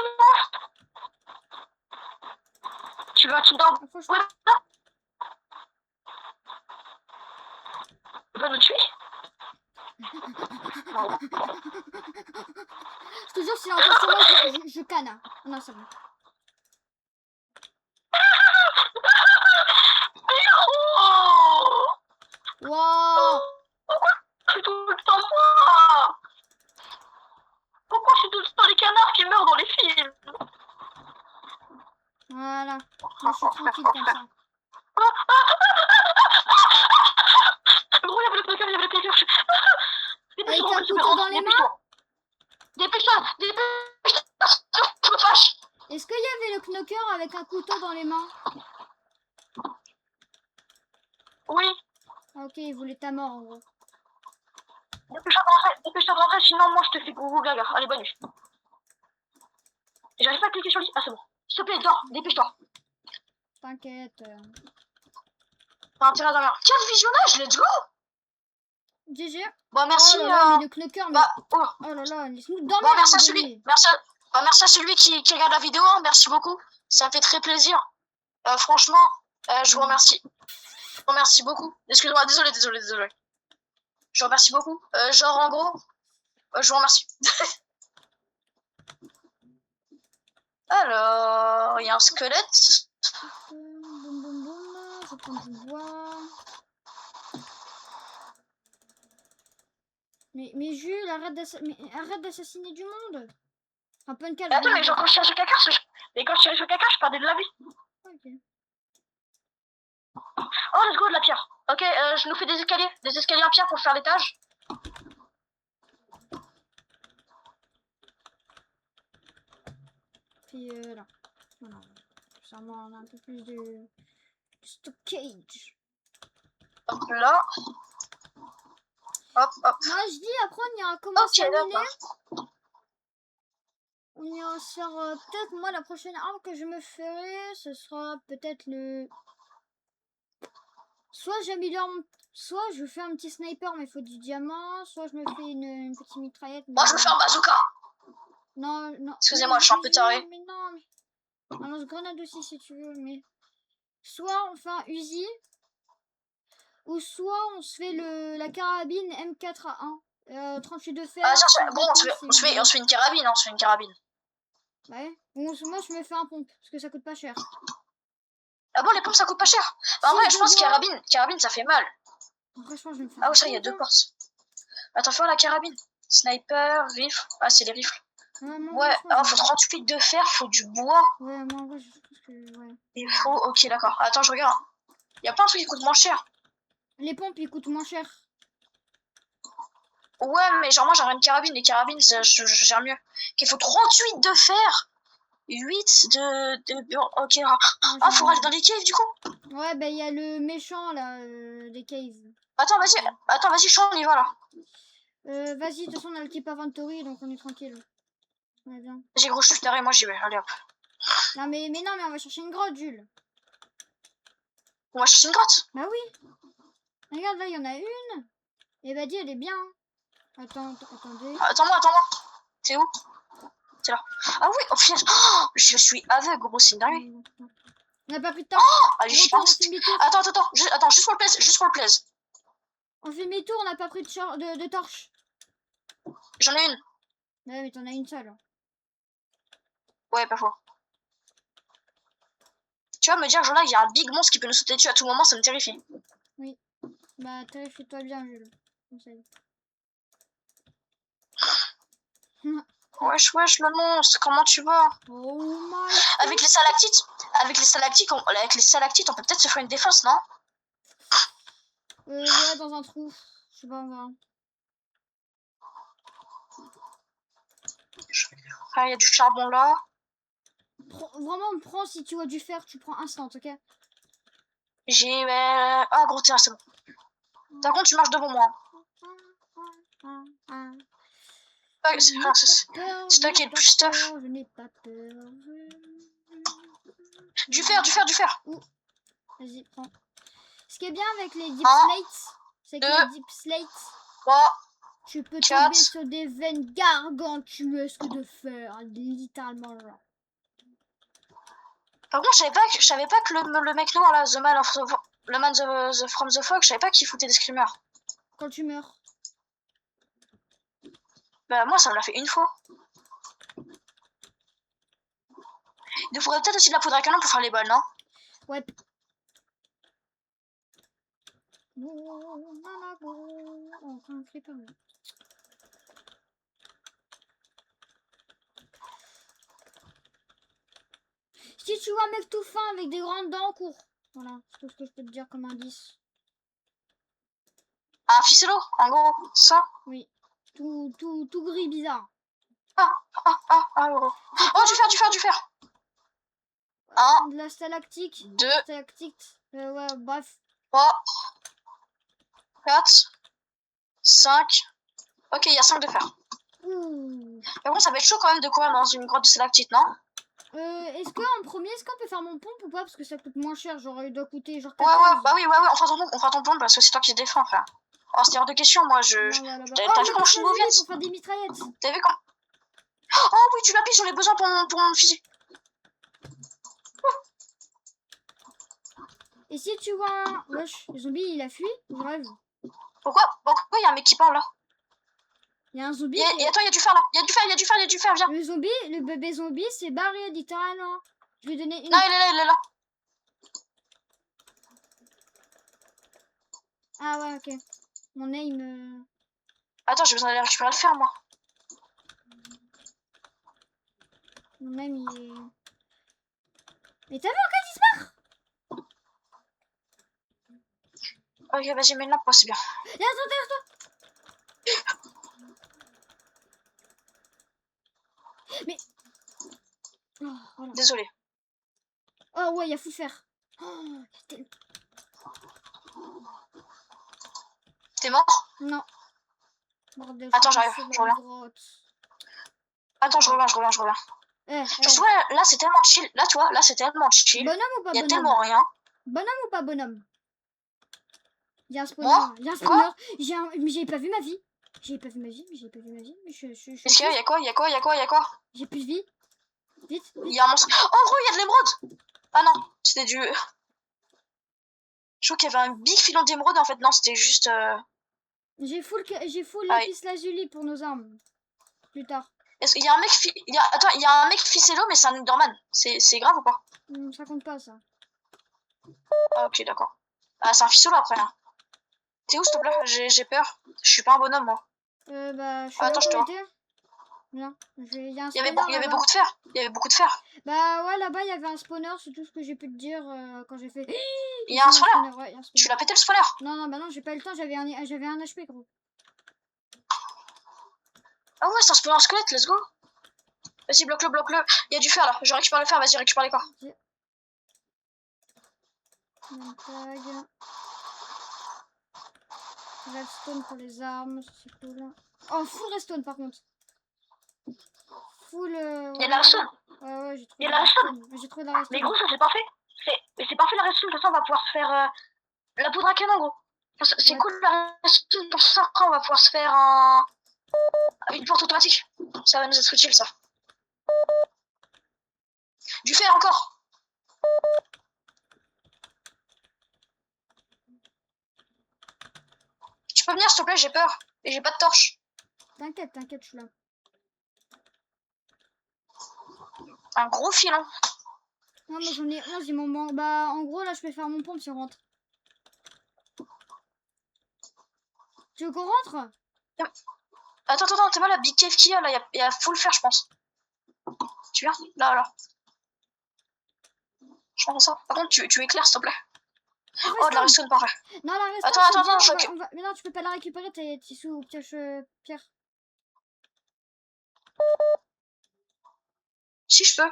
Tu vas tout dans. Approche-toi. Tu vas nous tuer? Je te jure, s'il est encore sur moi, je canne. Hein. Non, c'est bon. Wow. Pourquoi c'est tout le temps moi? Pourquoi c'est tout le temps les canards qui meurent dans les films? Voilà. Moi, je suis tranquille comme ça. un couteau dans les mains? Dépêche-toi, dépêche-toi, je me fâche. Est-ce qu'il y avait le knocker avec un couteau dans les mains? Oui, Ah, ok, il voulait ta mort en gros. dépêche-toi de rentrer, sinon moi je te fais gougou gaga. Allez, bonne nuit. J'arrive pas à cliquer sur le lit. Ah, c'est bon. S'il te plaît, dors, dépêche-toi. T'inquiète. T'as intérêt à dormir. 4 visionnages, let's go. GG. Bon, merci. Oh là là, mais le knocker, mais... Bah, oh. Oh là là, laisse-nous dormir. Bon, merci à un celui, donné. merci à celui qui regarde la vidéo, hein. Merci beaucoup. Ça me fait très plaisir. Franchement, je vous remercie. Je vous remercie beaucoup. Excuse-moi, désolé. Je vous remercie beaucoup. Genre, en gros, je vous remercie. Alors, il y a un squelette. Boum boum boum, je prends du bois. Mais Jules, arrête d'assassiner du monde. Un peu de calme. Attends, mais genre quand je tire sur quelqu'un, je perdais de la vie. Ok. Oh, let's go, de la pierre. Ok, je nous fais des escaliers en pierre pour faire l'étage. Puis là. Voilà. Ça on a un peu plus de stockage. Hop là. Hop. Moi je dis après on ira commencer Ok, à miner. d'accord. On ira sur peut-être moi la prochaine arme que je me ferai, ce sera peut-être le. Soit j'améliore soit je fais un petit sniper mais il faut du diamant, soit je me fais une petite mitraillette. Moi, je veux faire un bazooka. Non. Excusez-moi, je suis un peu taré. Mais non, mais. Un lance-grenade aussi si tu veux, mais. Soit on fait un Uzi, ou soit on se fait la carabine M4A1. 38 de fer. Ah, bon, on se fait une carabine, hein, on se fait une carabine. Ouais. Moi je me fais un pompe, parce que ça coûte pas cher. Ah bon, les pompes ça coûte pas cher. Bah, en vrai, je pense que carabine ça fait mal. Franchement, je vais me faire. Ah, ouais, ça, il y a 2 portes. Attends, fais la carabine. Sniper, rifle. Ah, c'est les rifles. Ouais, alors faut 38 de fer, faut du bois. Ouais, moi en vrai, je pense que. Ouais. Il faut. Ok, d'accord. Attends, je regarde. Il y a plein de trucs qui coûtent moins cher. Les pompes ils coûtent moins cher. Ouais, mais genre, moi j'aurais une carabine. Les carabines, je gère mieux. Il faut 38 de fer. 8 de. Ok. Ah, faut aller dans les caves du coup. Ouais, bah il y a le méchant là, des caves. Attends, vas-y, on y va là. Vas-y, de toute façon on a le keep inventory donc on est tranquille. Ouais, bien. Vas-y, gros, je suis taré, moi j'y vais. Allez hop. Non, mais non, mais on va chercher une grotte, Jules. On va chercher une grotte. Bah oui. Regarde, là, il y en a une. Et bah, dis, elle est bien. Attendez. Attends-moi. T'es où? T'es là. Ah oui, oh putain. Oh, je suis aveugle, gros, c'est une dinguerie. On n'a pas pris de temps. Allez, je pense. Attends, juste pour le plaise. On fait demi-tour, on n'a pas pris de torche. J'en ai une. Ouais, mais t'en as une seule. Ouais, pas faux. Tu vas me dire, genre là, il y a un big monstre qui peut nous sauter dessus à tout moment, ça me terrifie. Oui. Bah, terrifie-toi bien, Jules. Conseil. Wesh, le monstre, comment tu vas? Oh my. Avec les stalactites, on peut peut-être se faire une défense, non? Ouais, dans un trou. Je sais pas, on verra. Ah, il y a du charbon là. Vraiment, prends si tu vois du fer, tu prends instant, ok? J'ai. Ah, gros, tiens, c'est bon. Par contre, tu marches devant moi. C'est toi qui es le plus stuff. Je n'ai pas peur. Du fer. Vas-y, prends. Ce qui est bien avec les deep 1, slates, c'est que 2, les deep slates, 3, tu peux 4. tomber sur des veines gargantuesques de fer, littéralement là. Par contre, je savais pas que le mec noir là, le man from the fog, je savais pas qu'il foutait des screamers. Quand tu meurs. Bah, moi, ça me l'a fait une fois. Il nous faudrait peut-être aussi de la poudre à canon pour faire les balles, non? Ouais. Enfin, flipper. Si tu vois un mec tout fin avec des grandes dents, cours. Voilà, c'est tout ce que je peux te dire comme indice. Un ficello, en gros, ça? Oui. tout gris bizarre. Oh, du fer. 1, De la stalactique. 2, Stalactite. Ouais, bref. 3, 4, 5. Ok, il y a 5 de fer. Ouh. Par contre, ça va être chaud quand même de courir dans une grotte de stalactite, non? Est-ce qu'en premier, est-ce qu'on peut faire mon pompe ou pas? Parce que ça coûte moins cher. Genre, il doit coûter genre Ouais, 14. bah oui, on fera ton pompe parce que c'est toi qui te défends, frère. Oh, c'était hors de question, moi, Non, bah, là-bas. T'as vu comment je suis mauvaise mauvaise? pour faire des mitraillettes. T'as vu comment... Oh oui, tu l'appuies, j'en ai besoin pour mon fusil. Et si tu vois un... Wesh, le zombie, il a fui? Je rêve. Pourquoi il y a un mec qui parle là? Il y a un zombie Et attends, il y a du fer là. Il y a du fer, viens. Le zombie, le bébé zombie s'est barré littéralement. Je lui ai donné une... Non, il est là. Ah ouais, ok. Mon aim... Attends, j'ai besoin d'aller récupérer le fer, moi. Mon aim, il est... Mais t'as vu un gars disparaître? Ok, vas-y, mets une lampe, moi, c'est bien. Derrière toi. Mais... Oh, voilà. Désolé. Oh ouais, il y a full fer. Oh, y a tel... T'es mort? Non. Bordel, Attends, faut j'arrive, passer je dans la reviens. grotte. Attends, je reviens. Je te souviens, là, c'est tellement chill. Là, tu vois, là, c'est tellement chill. Bonhomme ou pas Il y a bonhomme? tellement rien. Bonhomme ou pas bonhomme? Il y a un spawner. Moi? Il y a un Quoi? spawner. Mais j'avais pas vu ma vie. Mais Qu'est-ce qu'il y a? Il y a quoi? J'ai plus de vie. Vite. Il y a un monstre. Oh, gros, il y a de l'émeraude. Ah non, c'était du... Je crois qu'il y avait un big filon d'émeraude, en fait. Non, c'était juste... J'ai full Ah, lapis lazuli pour nos armes. Plus tard. Est-ce qu'il y a un mec... Attends, il y a un mec ficello, mais c'est un Enderman. C'est grave ou pas? Ça compte pas, ça. Ah, ok, d'accord. Ah, c'est un ficello après. Hein. T'es où, s'il te plaît? J'ai peur. Je suis pas un bonhomme, moi. Bah, je suis Attends, je te là où vois. j'étais. Là. Il y a un Il y avait spawner beaucoup de fer. Il y avait beaucoup de fer. Bah ouais, là-bas, il y avait un spawner, c'est tout ce que j'ai pu te dire quand j'ai fait... Il y a un spawner. Ouais, il y a un spawner. Tu l'as pété, le spawner? Non, bah non, j'ai pas eu le temps, j'avais un HP, gros. Ah ouais, c'est un spawner squelette, let's go. Vas-y, bloque-le. Il y a du fer, là. Je récupère le fer, vas-y, récupère les corps. Tag. Redstone pour les armes, c'est cool. Oh, full redstone, par contre. Full... Il y a de la redstone. Ouais, j'ai trouvé Il y a de la redstone. J'ai trouvé de la redstone. Mais gros, ça c'est parfait. C'est parfait la redstone, comme ça on va pouvoir se faire la poudre à canon, gros. C'est Ouais. cool la redstone, pour ça on va pouvoir se faire une porte automatique. Ça va nous être utile, ça. Du fer encore. Tu peux venir, s'il te plaît, j'ai peur. Et j'ai pas de torche. T'inquiète, je suis là. Un gros filon. Non, moi j'en ai 11, il m'en manque. Bah, en gros, là, je peux faire mon pompe si on rentre. Tu veux qu'on rentre? Attends, t'es mal la big cave qu'il y a là, il y a full fer, je pense. Tu viens? Là. Je pense ça. Par contre, tu éclaires, s'il te plaît. Oh, de la redstone, parfait. Non, la redstone. Attends, Mais non, tu peux pas la récupérer, t'es sous pioche pierre. Si, je peux.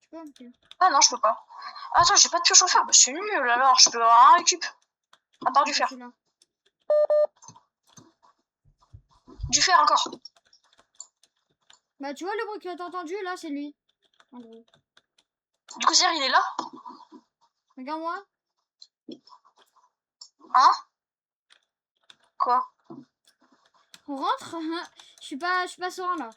Tu peux? Ok. Ah non, je peux pas. Attends, j'ai pas de pioche au fer. Bah, c'est nul alors, je peux rien récup. À part du fer. Celui-là. Du fer encore. Bah, tu vois le bruit que t'as entendu là, c'est lui. En gros. Du coup, c'est-à-dire, il est là? Regarde-moi. Hein? Quoi? On rentre? Je suis pas serein là.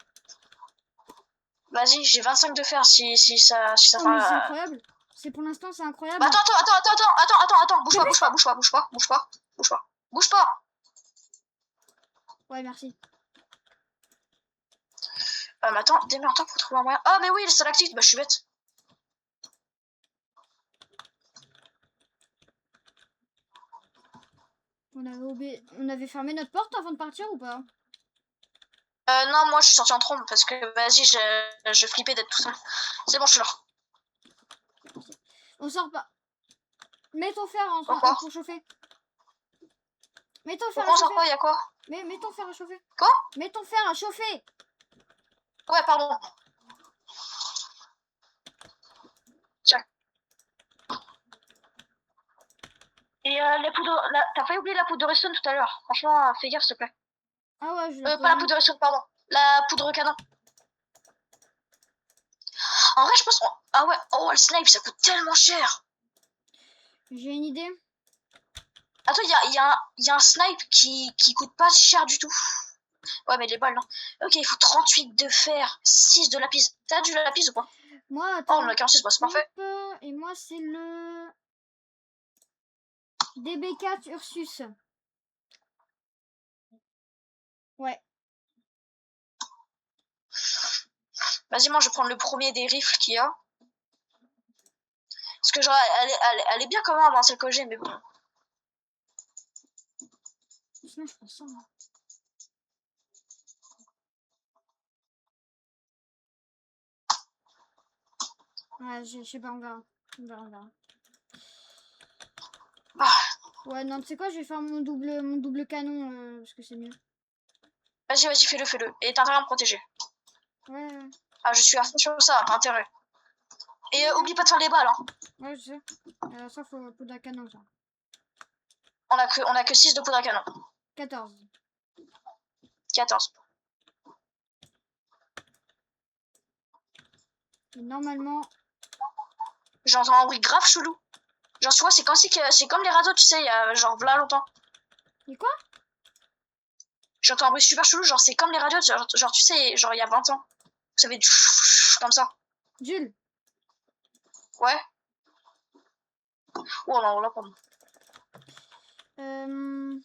Vas-y, j'ai 25 de fer si ça Oh, mais c'est va. incroyable. C'est pour l'instant, c'est incroyable. Bah, attends. Bouge pas. Ouais, merci. Mais attends, démerde-toi pour trouver un moyen. Ah, mais oui, le stalactite, bah, je suis bête. On avait fermé notre porte avant de partir ou pas? Non, moi, je suis sorti en trombe parce que, vas-y, je flippais d'être tout seul. C'est bon, je suis là. On sort pas. Mets ton fer Pourquoi? pour chauffer. Mets ton fer à Comment ça chauffer. quoi, y'a quoi? Mets ton fer à chauffer. Quoi? Mets ton fer à chauffer. Ouais, pardon. Tiens. Et les poudres... T'as failli oublier la poudre de redstone tout à l'heure. Franchement, fais gaffe, s'il te plaît. Ah ouais, je l'ai Pas la posé. poudre de redstone, pardon. La poudre canon. En vrai, je pense... Ah ouais, oh, le snipe, ça coûte tellement cher. J'ai une idée. Attends, y a un snipe qui coûte pas cher du tout. Ouais, mais les balles, non. Ok, il faut 38 de fer, 6 de lapis. T'as du lapis ou pas? Moi, Oh, attends. on a 46, bah c'est parfait. Hop, et moi, c'est le DB4 Ursus. Ouais. Vas-y, moi, je vais prendre le premier des rifles qu'il y a. Parce que genre, elle est bien quand même, hein, celle que j'ai, mais bon. Sinon, je prends ça. Hein. Ouais, je sais pas, on verra. On verra. Ah. Ouais, non, tu sais quoi, je vais faire mon double canon, parce que c'est mieux. Vas-y, fais-le. Et t'as intérêt à me protéger. Ouais. Ah, je suis à fond sur ça, t'as intérêt. Et oublie pas de faire les balles, hein. Ouais, je sais. Ça, faut poudre à canon, ça. On a que 6 de poudre à canon. 14. 14. Et normalement... J'entends un bruit grave chelou. Genre, tu vois, c'est comme les radios, tu sais, il y a genre v'là longtemps. Et quoi? J'entends un bruit super chelou, genre c'est comme les radios, genre tu sais, genre il y a 20 ans. Ça fait comme ça. Jules. Ouais. Oh non, là, pardon. Un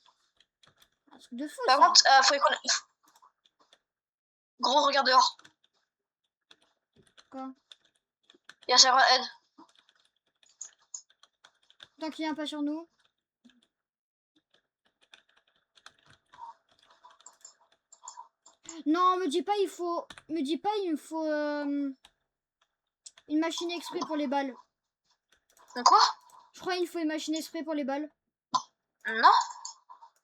truc de fou, Par ça. contre, faut écouter. Gros, regarde dehors. Quoi? Il y a serveur aide. Tant qu'il vient pas sur nous. Non, me dis pas, il faut... Me dis pas, il me faut... Une machine exprès pour les balles. Quoi? Je crois qu'il faut une machine exprès pour les balles. Non.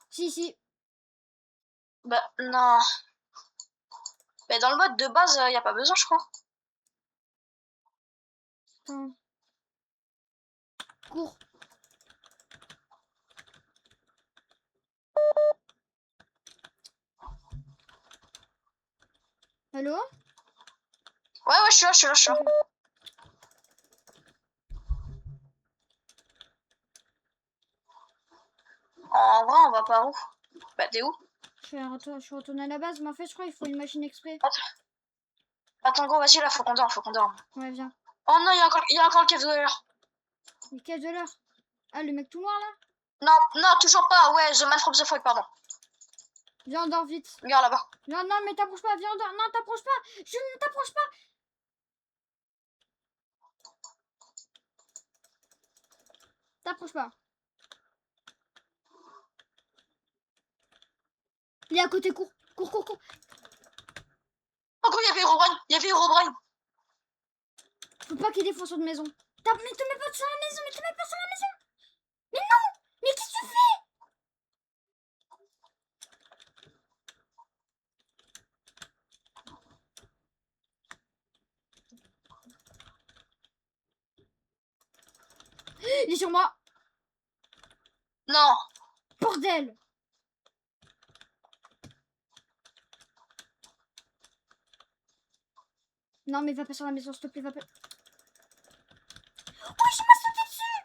Si. Bah, non. Mais dans le mode de base, y a pas besoin, je crois. Attends. Cours. Allô? Ouais, je suis là. En vrai, on va par où? Bah, t'es où? Je suis retournée à la base, mais en fait, je crois qu'il faut une machine exprès. Attends, gros, vas-y, là, faut qu'on dorme. Ouais, viens. Oh non, il y a encore le cave de l'heure. Mais quelle de l'heure? Ah, le mec tout noir, là? Non, toujours pas. Ouais, The Man from the Fog, pardon. Viens, on dort vite. Regarde là-bas. Non, mais t'approches pas, viens, on dort. Non, t'approches pas. Je ne t'approche pas. T'approches pas. Il est à côté, cours. Cours. Oh, gros, il y avait Herobrine. Faut pas qu'il défonce notre maison. Mais te mets pas sur la maison, Mais non. Mais qu'est-ce que tu fais? Il est sur moi. Non. Bordel. Non, mais va pas sur la maison, s'il te plaît, va pas. Oh, je m'ai sauté dessus.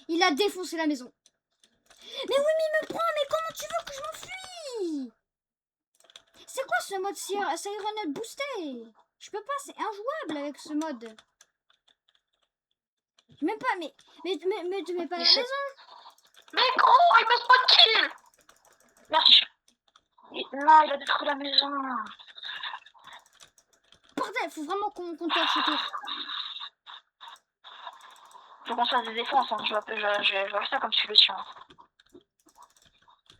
Il a défoncé la maison. Mais oui, mais il me prend, mais comment tu veux que je m'enfuis? C'est quoi ce mode Sirenet boosté? Je peux pas, c'est injouable avec ce mode. Même pas, mais tu mets pas la maison. Mais gros, il me spawn kill. Merci. Non, il a détruit la maison. Bordel, faut vraiment qu'on touche autour. Faut qu'on se fasse des défenses, hein. Je vois ça comme solution.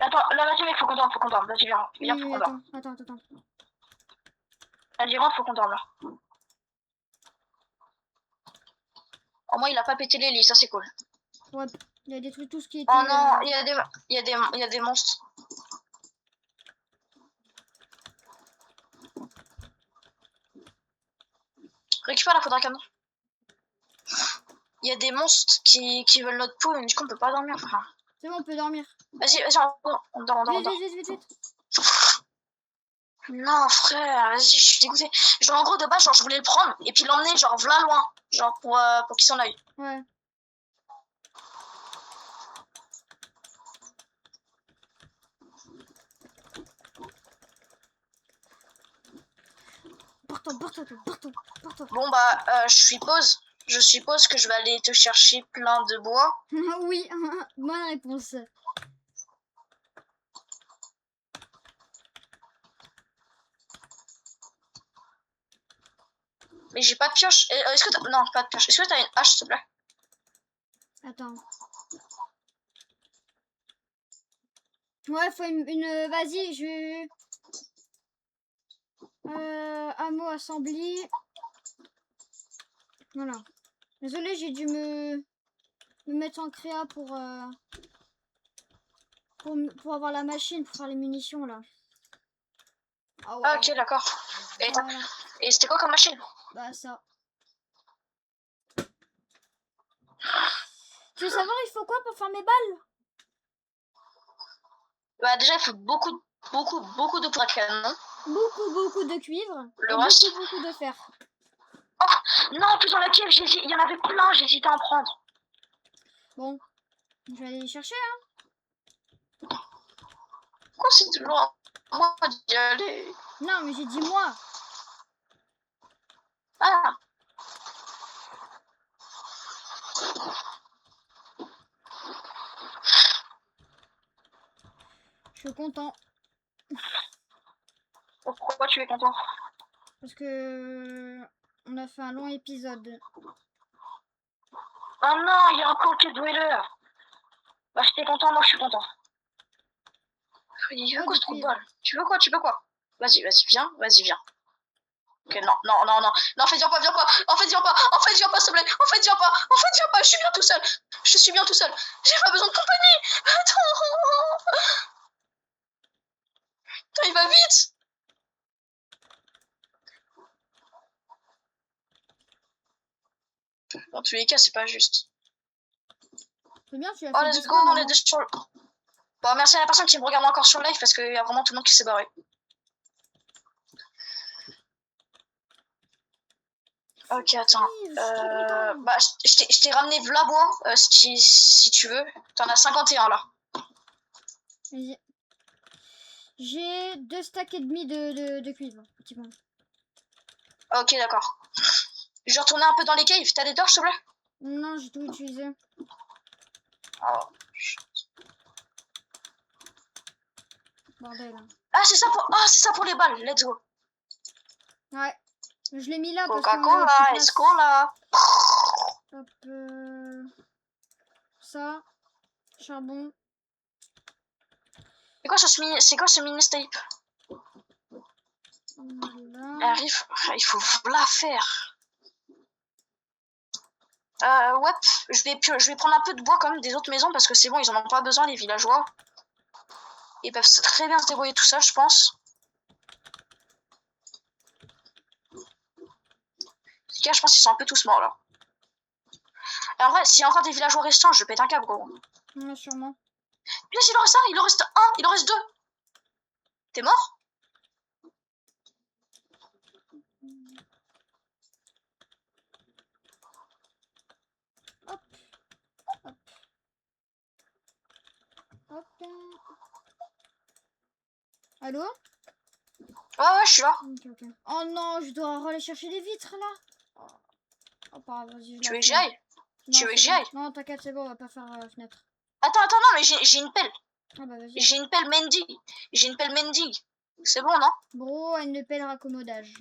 Attends, là, vas-y, mec, faut qu'on dorme. Vas-y, viens, faut qu'on dorme. Attends. Vas-y, rentre, faut qu'on dorme, là. Au moins, il a pas pété les lits, ça c'est cool. Ouais, il a détruit tout ce qui était... Oh non, il y a des monstres. Récupère la poudre à canon. Il y a des monstres qui veulent notre peau, mais du coup, on peut pas dormir, frère. C'est bon, on peut dormir. Vas-y, on dort. Vite. Non, frère, vas-y, je suis dégoûtée. Genre, en gros, de base, genre, je voulais le prendre et puis l'emmener, genre, v'là loin. Genre, pour qu'il s'en aille. Ouais. Partons. Bon, bah, je suppose que je vais aller te chercher plein de bois. Oui, bonne réponse. Mais j'ai pas de pioche. Est-ce que t'as... Non, pas de pioche. Est-ce que t'as une hache, s'il te plaît? Attends. Ouais, faut une... Vas-y, je... Hameau assembly. Voilà. Désolé, j'ai dû me mettre en créa pour avoir la machine pour faire les munitions, là. Ah ouais. Ah, ok, d'accord. Et, Voilà. et c'était quoi comme machine? Bah, ça. Tu veux savoir, il faut quoi pour faire mes balles? Bah, déjà, il faut beaucoup de poudre à canon. Beaucoup de cuivre. Le et reste? beaucoup de fer. Non, en plus, dans la cave, il y en avait plein, j'hésitais à en prendre. Bon, je vais aller les chercher, hein. Pourquoi c'est toujours à moi d'y aller? Non, mais j'ai dit moi. Ah, Je suis content. pourquoi tu es content? Parce que on a fait un long épisode. Oh non, il y a encore le dweller. Bah, si t'es content, moi je suis content. Il veut Oh, quoi ce depuis- trou de balle? Tu veux quoi? Vas-y, viens. Ok, non, non, en fait, viens pas. En fait, viens pas, s'il te plaît. En fait, viens pas. Je suis bien tout seul. J'ai pas besoin de compagnie. Attends. Putain, il va vite. Dans tous les cas, c'est pas juste. C'est bien, tu as Oh, fait let's 10 go, fois, on est maman. déjà sur le... Bon, merci à la personne qui me regarde encore sur le live parce qu'il y a vraiment tout le monde qui s'est barré. Ok, attends. Bah, je t'ai ramené de la bois, si tu veux. T'en as 51 là. Vas-y. J'ai 2 stacks et demi de cuivre. Petit peu. Ok, d'accord. Je vais retourner un peu dans les caves. T'as des torches, s'il te plaît? Non, j'ai tout utilisé. Oh. Bordel. Ah, c'est ça pour les balles. Let's go. Ouais. Je l'ai mis là parce que... Coca-Cola, est-ce qu'on l'a? Hop, ça. Charbon. C'est quoi ce mini-stape? Voilà. Il faut la faire. Ouais, je vais prendre un peu de bois quand même des autres maisons parce que c'est bon, ils en ont pas besoin, les villageois. Ils peuvent très bien se débrouiller tout ça, je pense. Les gars, je pense qu'ils sont un peu tous morts là. Et en vrai, s'il y a encore des villageois restants, je pète un câble, gros. Ouais, sûrement. Mais il en reste un, il en reste un, il en reste deux. T'es mort? Hop. Allô? Ouais, je suis là. Ok. Oh non, je dois aller chercher les vitres là. Oh, pas grave, vas-y, je Tu la veux que j'y fais. aille? Non, Tu veux c'est que j'y bon. aille? Non, t'inquiète, c'est bon, on va pas faire fenêtre. Attends, non, mais j'ai une pelle. Ah bah vas-y. J'ai une pelle mending. C'est bon, non? Bro, elle ne pelle raccommodage.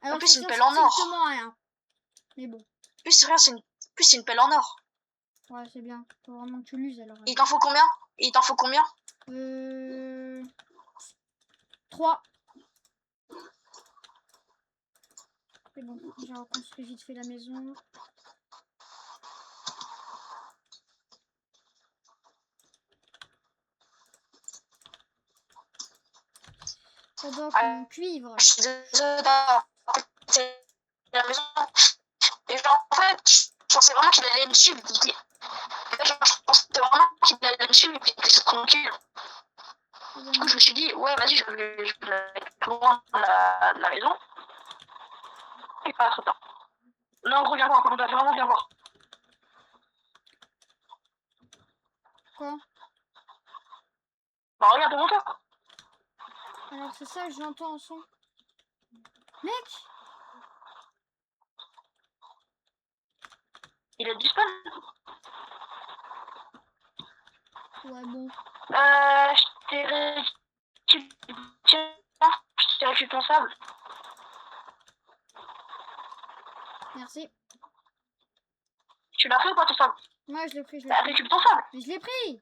Alors, En plus, ça c'est une sert pelle en or. strictement à rien. Mais bon. Plus c'est une pelle en or. Ouais, c'est bien. Faut vraiment que tu l'uses alors. Il t'en faut combien? 3. C'est bon, j'ai reconstruit vite fait la maison. J'adore mon cuivre. Je suis désolée d'avoir pété la maison. Et genre, en fait, je pensais vraiment qu'il allait me suivre. Genre, je pensais vraiment qu'il allait me suivre et puis qu'il se tranquille. Du coup, je me suis dit, ouais, vas-y, je vais aller plus loin de la maison. Et pas trop tard. Non, reviens voir, on doit vraiment bien voir. Quoi? Bah, regarde devant toi. Alors c'est ça, j'entends un son. Mec! Il est disponible. Ouais, bon. Je t'ai récupéré ton sable. Merci. Tu l'as fait ou pas ton sable? Moi, je l'ai pris, je l'ai Bah, pris. récupère ton sable. Mais je l'ai pris!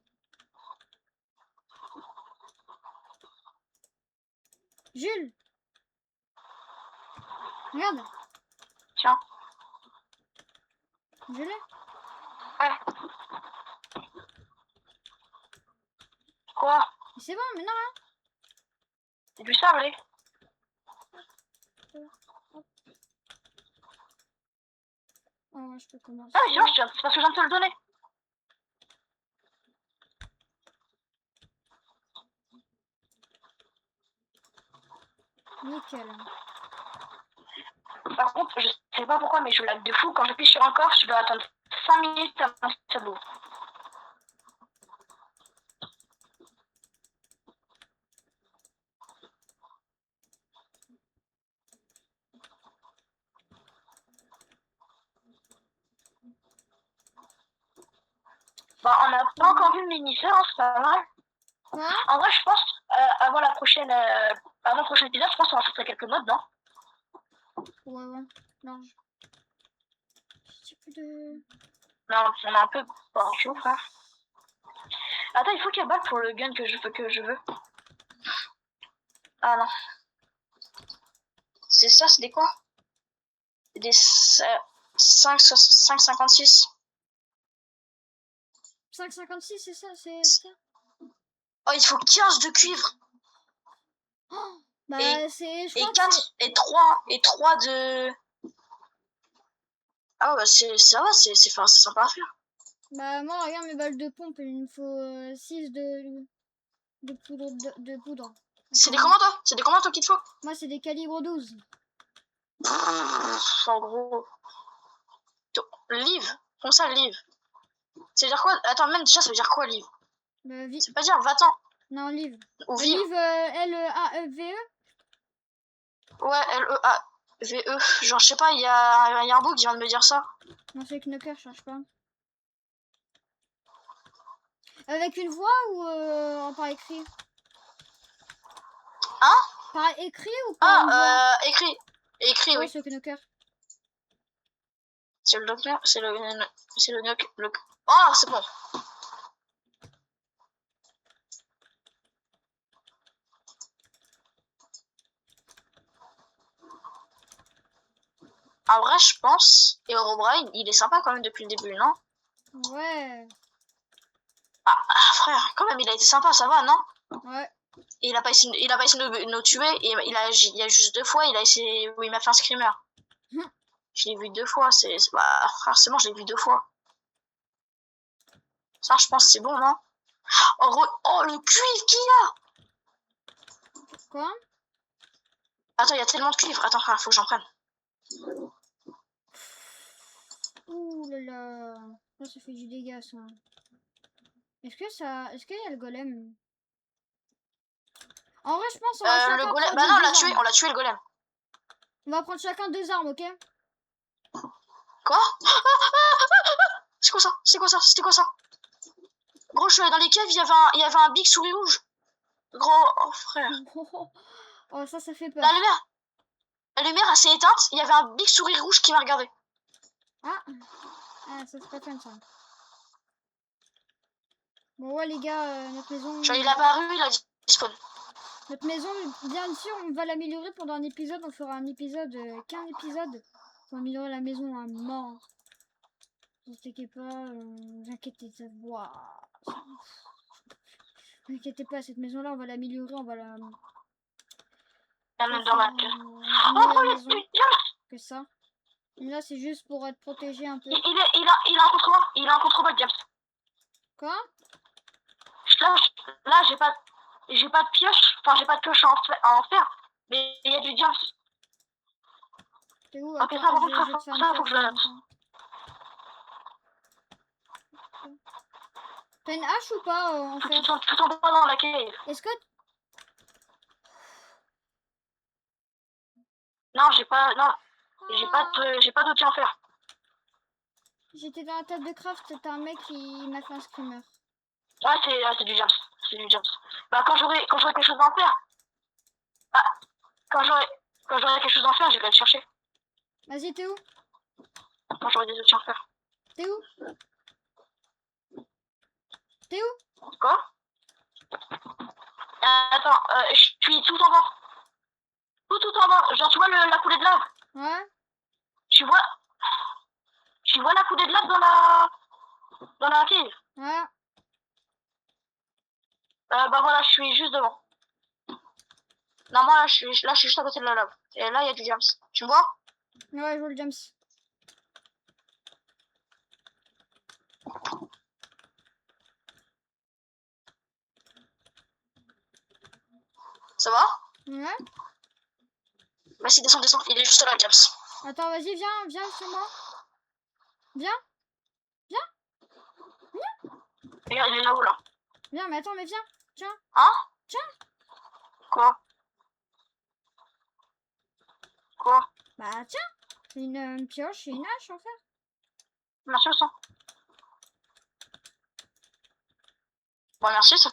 Jules! Regarde! Tiens. Je l'ai. Ouais. Quoi? Mais c'est bon, mais non, hein! C'est du sable, allez. Oh, ouais, je peux commencer. Ah, mais c'est bon, c'est parce que je viens de te le donner. Nickel. Par contre, je sais pas pourquoi, mais je lag de fou. Quand j'appuie sur un corps, je dois attendre 5 minutes avant que ça bouge. Bah, on n'a pas encore vu le mini-sœur, hein, c'est pas mal. Quoi? En vrai, je pense, avant la prochaine, avant le prochain épisode, je pense qu'on va faire quelques modes, non? Ouais, ouais. Non, j'ai plus de... Non, on a un peu pas chaud, frère. Attends, il faut qu'il y ait balle pour le gun que je veux. Ah non. C'est ça, c'est des quoi? Des 5,56. 5,56, c'est ça, c'est ça? Oh, il faut 15 de cuivre. Oh, bah, c'est... Je Et crois que 4 et 3 de... Ah bah c'est ça va, c'est sympa à faire. bah, moi, regarde mes balles de pompe, il me faut 6 de poudre. De poudre. C'est des comment toi? C'est des comment toi qu'il te faut? Moi, c'est des calibres 12. En gros... Live. Comme ça, live. Ça veut dire quoi? Attends, même déjà, ça veut dire quoi, live? Bah, C'est pas dire va-t'en. non, livre. Ou vive. Livre L-A-E-V-E. Ouais, L-E-A-V-E. Genre, je sais pas, il y a un bout qui vient de me dire ça. Non, c'est avec Knocker, je cherche pas. Avec une voix ou par écrit? Hein? Par écrit ou par une voix? Écrit. Écrit, Ouais, oui. c'est Knocker. C'est le docteur, c'est le Oh, c'est bon. En vrai, je pense, et Herobrine, il est sympa quand même depuis le début, non? Ouais. Ah, frère, quand même, il a été sympa, ça va, non? Ouais. Et il a pas essayé de nous tuer, et il y a juste 2 fois, il a essayé, où il m'a fait un screamer. Je l'ai vu 2 fois, bah, frère, c'est bon, je l'ai vu 2 fois. Ça, je pense, c'est bon, non? Oh, le cuivre qu'il y a! Quoi? Attends, il y a tellement de cuivre. Attends, frère, faut que j'en prenne. Ouh là là. Ça fait du dégât, ça. Est-ce qu'il y a le golem? En vrai, je pense on va chacun Le golem. prendre Bah non, deux on l'a tué le golem. On va prendre chacun 2 armes, ok? Quoi? C'est quoi ça? C'est quoi ça? C'était quoi ça? Gros, je suis allé dans les caves, il y avait un big souris rouge. Gros, oh frère. Oh, ça fait peur. La lumière, elle s'est éteinte, il y avait un big souris rouge qui m'a regardé. Ah, ça c'est pas fun, ça. Bon, ouais, les gars, notre maison... Genre, il est apparu, il a dit spawn. Notre maison, bien sûr, on va l'améliorer pendant un épisode. On fera un épisode, qu'un épisode pour améliorer la maison à mort. Ne vous inquiétez pas, vous inquiétez pas. Waouh. Ne vous inquiétez pas, cette maison-là, on va l'améliorer, on va la... Il y a on même va dans faire ma pièce. une Oh, meilleure maison James, que ça. Et là, c'est juste pour être protégé un peu. il a un contrebas. Il a un contrebas, James. Quoi? Là, j'ai pas de pioche. Enfin, j'ai pas de pioche en fer. Mais il y a du James. T'es où? Ok, Attends, ça, par je vais contre, te faire une ça, faut pioche que je en le même note. temps. T'as une hache ou pas en fer? Tout en bas dans la cave. Est-ce que... Non, j'ai pas d'outil en fer. J'étais dans la table de craft, t'as un mec qui m'a fait un screamer. Ouais, c'est du James. C'est du James. Bah, quand j'aurai quelque chose en fer. Ah, quand j'aurai quelque chose en fer, j'irai le chercher. Vas-y, t'es où? Quand j'aurai des outils en fer. T'es où? T'es où? Quoi? Attends, je suis tout en bas. Tout en bas. Genre, tu vois la coulée de lave? Ouais? Tu vois la coulée de lave dans la cave? Ouais. Bah voilà, je suis juste devant. Normalement, là, je suis juste à côté de la lave. Et là, il y a du James. Tu me vois? Ouais, je vois le James. Ça va? Ouais? Vas-y, descends. Il est juste là, James. Attends, vas-y, viens chez moi. Viens, Regarde, il est là-haut, là. viens, mais attends, mais viens. Tiens. Hein? Tiens. Quoi? Bah, tiens. C'est une pioche et une hache en fer. Merci, au sang. Bon, merci, ça.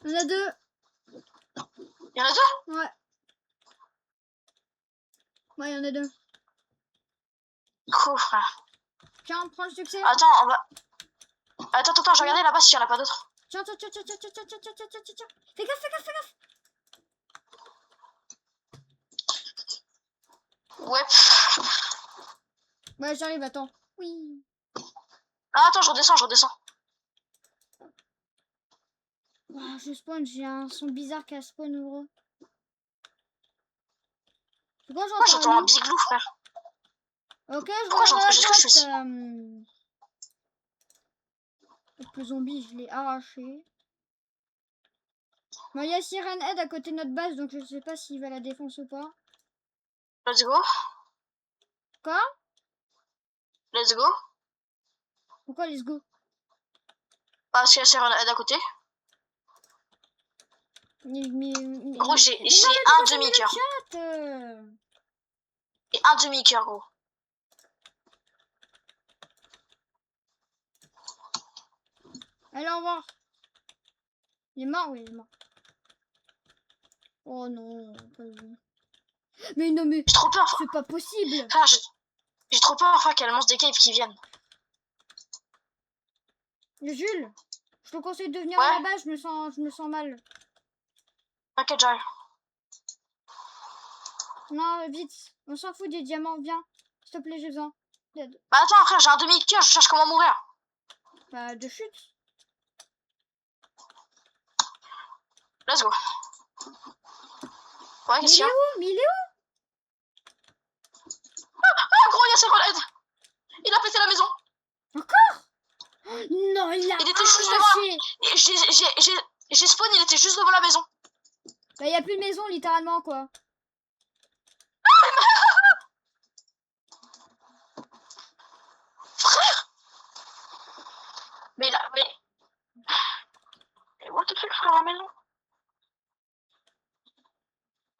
Il y en a deux. Il y en a deux? Ouais. Ouais, il y en a deux. Cool, frère. Tiens, prends le succès. Attends, on va... Attends, je regardais là-bas s'il y en a pas d'autres. Tiens. Fais gaffe. Ouais. Ouais, j'arrive, attends. Oui. Ah, attends, je redescends. Oh, je spawn, j'ai un son bizarre qui a spawn, gros. Pourquoi Moi, j'entends un j'entends biglou, frère. Ok, Pourquoi je j'entends... Est-ce que je suis ici? Le zombie, je l'ai arraché. Bon, il y a Siren Head à côté de notre base, donc je sais pas s'il va la défoncer ou pas. Let's go. Quoi? Let's go. Pourquoi let's go? Parce qu'il y a Siren Head à côté. Gros, j'ai un demi-cœur. Et un demi-cœur, gros. Allez, au revoir. Il est mort, oui, il est mort. Oh non, pas lui. Mais non, mais J'ai trop peur. c'est pas possible. Frère, j'ai trop peur, frère, qu'il y a le monstre des caves qui viennent. Jules, je te conseille de venir Ouais. à la base, je me sens mal. T'inquiète, j'arrive. Non, vite, on s'en fout des diamants, viens. S'il te plaît, j'ai besoin d'aide. Bah attends, frère, j'ai un demi-cœur, je cherche comment mourir. Bah, de chute. Let's go. Ouais, Mais qu'est-ce il qu'il est y a? où? Mais il est où? Ah, gros, il y a Siren Head. Il a pété la maison. Non, il a Il était juste devant. arraché. J'ai spawn, il était juste devant la maison. Bah, il y a plus de maison, littéralement, quoi. Frère. Mais là, mais what the fuck, frère, la maison?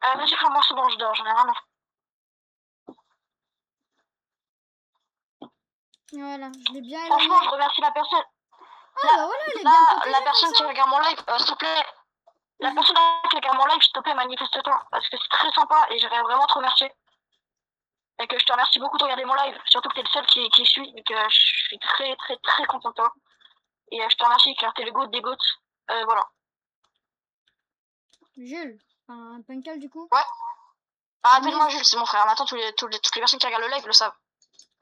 Vas-y, frère, moi c'est bon, je dors, j'en ai rien à faire. Voilà, je l'ai bien Franchement, éloigné. je remercie la personne. Ah, là- bah voilà, elle est Là, bien la protégée personne comme qui ça. regarde mon live, s'il te plaît. La personne qui regarde mon live, s'il te plaît, manifeste-toi. Parce que c'est très sympa et j'aimerais vraiment te remercier. Et que je te remercie beaucoup de regarder mon live. Surtout que t'es le seul qui suit. Et que je suis très content de toi. Et je te remercie car t'es le goat des goats. Voilà. Jules. Enfin, Punkel du coup. Ah, appelle-moi Jules, c'est mon frère. Maintenant, toutes les personnes qui regardent le live le savent.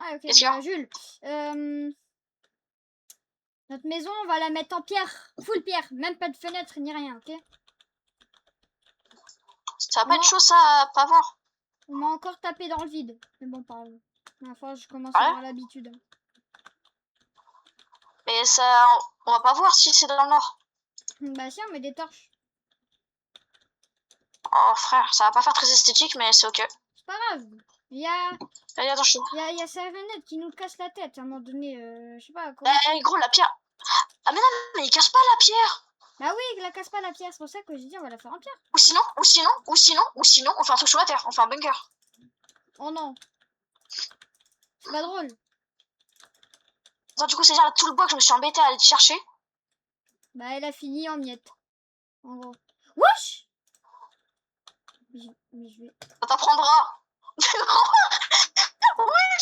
Ah ok, Qu'est-ce qu'il y a? bah, Jules. Notre maison, on va la mettre en pierre. Full pierre. Même pas de fenêtre ni rien, ok? Ça va pas Non. être chaud, ça, à pas voir. On m'a encore tapé dans le vide. Mais bon, pas grave. La fois, je commence Ouais. à avoir l'habitude. Mais ça, on va pas voir si c'est dans le nord. Bah si, on met des torches. Oh, frère, ça va pas faire très esthétique, mais c'est ok. C'est pas grave. Il y a, Allez, attention. il y a Serenette qui nous casse la tête à un moment donné. Je sais pas comment. Eh, gros, la pierre. Ah, mais non, mais il casse pas la pierre. Bah oui, il la casse pas la pierre. C'est pour ça que j'ai dit on va la faire en pierre. Ou sinon, on fait un truc sous la terre. On fait un bunker. Oh non. C'est pas drôle. Attends, du coup, c'est déjà tout le bois que je me suis embêté à aller chercher. Bah elle a fini en miettes. En gros. Wesh! Mais je vais. Ça t'apprendra. Ouais,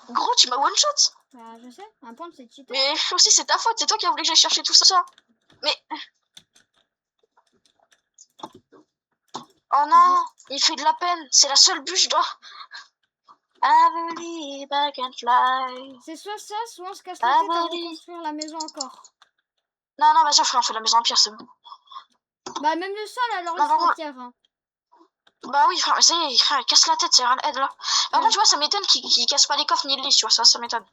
Gros, tu m'as one shot. Bah je sais. Un point c'est cheaté. Mais aussi, c'est ta faute. C'est toi qui as voulu que j'aille chercher tout ça. Mais. Oh non, il fait de la peine. C'est la seule bûche d'or. I believe I can fly. C'est soit ça, soit on se casse la tête à reconstruire la maison encore. Non, vas-y, frère, on fait la maison en pierre, c'est bon. Bah même le sol alors Non, il faut en pierre. Hein. Bah oui, frère, mais ça y est, frère, il casse la tête, c'est rien aide là. Par contre, tu vois, ça m'étonne qu'il casse pas les coffres ni les lits, tu vois, ça m'étonne.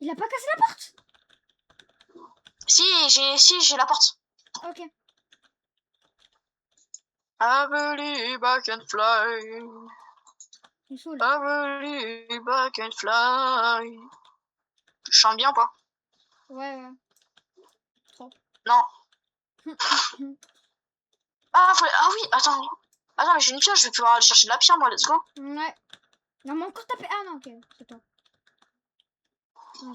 Il a pas cassé la porte? Si, j'ai la porte. Ok. I believe I can fly. Il saoule. I believe I can fly. Je chante bien ou pas? Ouais. Non. Ah oui, attends, mais j'ai une pioche, je vais pouvoir aller chercher de la pierre, moi, let's go. Ouais. Non, mais encore tapé. Ah non, ok, c'est toi.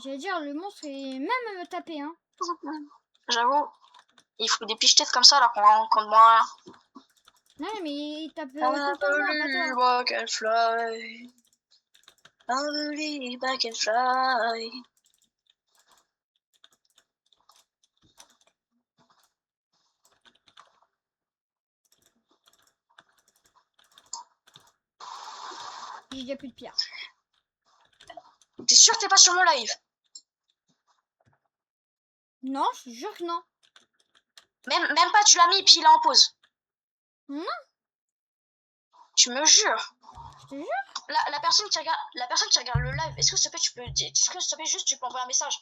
J'allais dire, le monstre est même me taper, hein. J'avoue, il faut des piches-têtes comme ça, là, qu'on rencontre moins rien. Non, mais il tape tout I le temps believe pas toi. I can fly. I believe I can fly. J'ai déjà plus de pierre. T'es sûr que t'es pas sur mon live? Non, je te jure que non. Même pas, tu l'as mis et puis il est en pause. Non. Tu me jures? Je te jure. La personne qui regarde le live, est-ce que s'il te plaît, juste tu peux envoyer un message?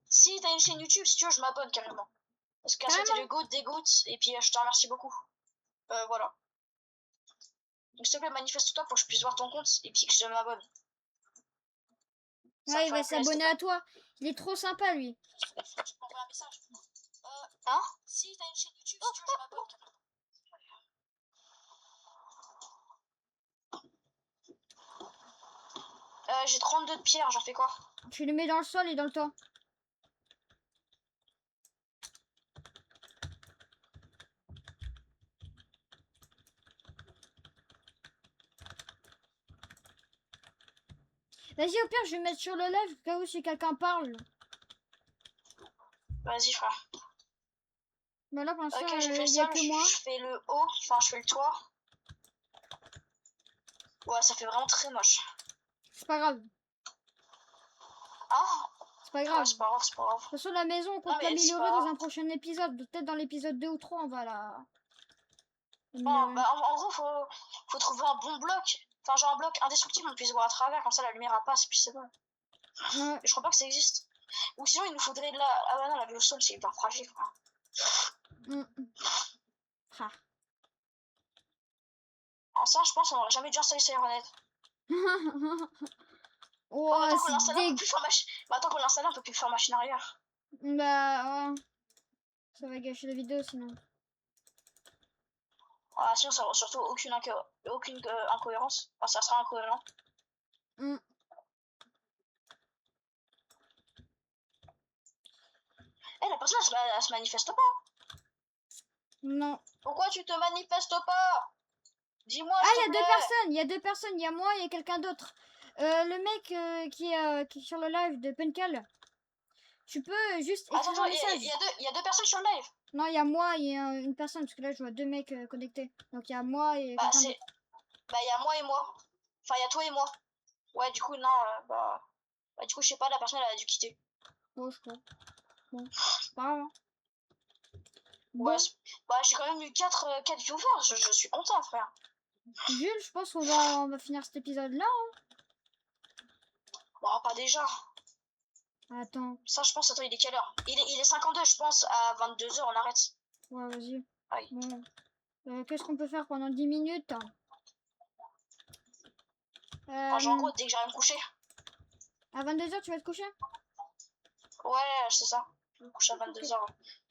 Si t'as une chaîne YouTube, si tu veux, je m'abonne carrément. Parce qu'à c'était le goût des gouttes, et puis je te remercie beaucoup. Voilà. Donc s'il te plaît, manifeste-toi pour que je puisse voir ton compte et puis que je m'abonne. Ouais, il va s'abonner à toi. Il est trop sympa, lui. Tu peux m'envoyer un message. Hein? Si t'as une chaîne YouTube, si tu veux, je m'abonne carrément. J'ai 32 de pierre, j'en fais quoi? Tu les mets dans le sol et dans le toit. Vas-y, au pire, je vais mettre sur le live au cas où si quelqu'un parle. Vas-y, frère. Bah là, pour l'instant, Ok, j'ai fait il y ça, a que moi. je fais le haut, enfin je fais le toit. Ouais, ça fait vraiment très moche. C'est pas grave. Ah, C'est pas ouais, grave. c'est pas grave, c'est pas grave. De toute façon, la maison, on compte Non, mais c'est l'améliorer pas dans grave. un prochain épisode. Peut-être dans l'épisode 2 ou 3, on va la... Bon, en gros, faut trouver un bon bloc. Enfin, genre un bloc indestructible, on puisse voir à travers, comme ça la lumière passe, et puis c'est bon. Ouais. Et je crois pas que ça existe. Ou sinon, il nous faudrait de la... Ah bah non, la glowstone, c'est hyper fragile, quoi. Ah. En ça, je pense qu'on aurait jamais dû installer Sirenet. Oh, Attends qu'on c'est l'installe, on dégueu. peut plus faire attends qu'on l'installe, on peut plus faire machine arrière. Bah, ça va gâcher la vidéo sinon. Ah, sinon, ça aura surtout aucune incohérence. Enfin, ça sera incohérent. Eh, la personne, elle se manifeste pas. Non. Pourquoi tu te manifestes pas? Dis-moi, Ah, s'il il y te a plaît. deux personnes. Il y a deux personnes. Il y a moi et il y a quelqu'un d'autre. Le mec qui est sur le live de Punkel. Tu peux juste Attends, écrire un attends, message. il y a deux personnes sur le live. Non, il y a moi et une personne, parce que là, je vois 2 mecs connectés. Donc, il y a moi et Bah, quelqu'un c'est. d'autre. Bah, il y a moi et moi. Enfin, il y a toi et moi. Ouais, du coup, non, bah. Bah, du coup, je sais pas, la personne, elle a dû quitter. Bon, je crois. Bon, c'est pas grave. Hein. Ouais, Bon, bah, j'ai quand même eu 4 viewers. Je suis content, frère. Jules, je pense qu'on va finir cet épisode-là. Bon, pas déjà. Attends. Ça, je pense, attends, il est quelle heure? Il est 52, je pense, à 22h, on arrête. Ouais, vas-y. Aïe. Bon. Qu'est-ce qu'on peut faire pendant 10 minutes Enfin, genre, en gros, dès que j'arrive à me coucher. À 22h, tu vas te coucher? Ouais, c'est ça. Je vais me coucher à 22h.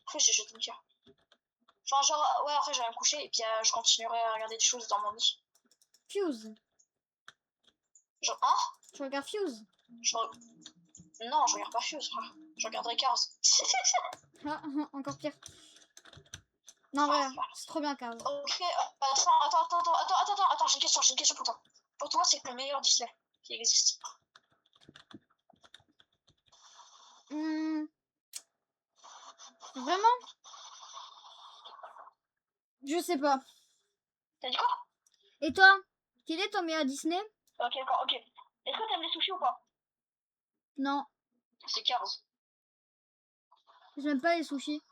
Après, j'ai jeté une cœur. Enfin, genre, ouais, après, j'allais me coucher et puis je continuerai à regarder des choses dans mon lit. Fuse. Genre, hein? Tu regardes Fuse? Non, je regarde pas Fuse, frère. Je regarderai Cars. Ah, encore pire. Non, ouais, c'est trop bien, Cars. Ok, attends, j'ai une question pour toi. Pour toi, c'est le meilleur Disney qui existe. Vraiment? Je sais pas. T'as dit quoi? Et toi? Quel est ton meilleur Disney? Ok, d'accord, ok. Est-ce que t'aimes les sushis ou pas? Non, C'est Cars. j'aime pas les sushis.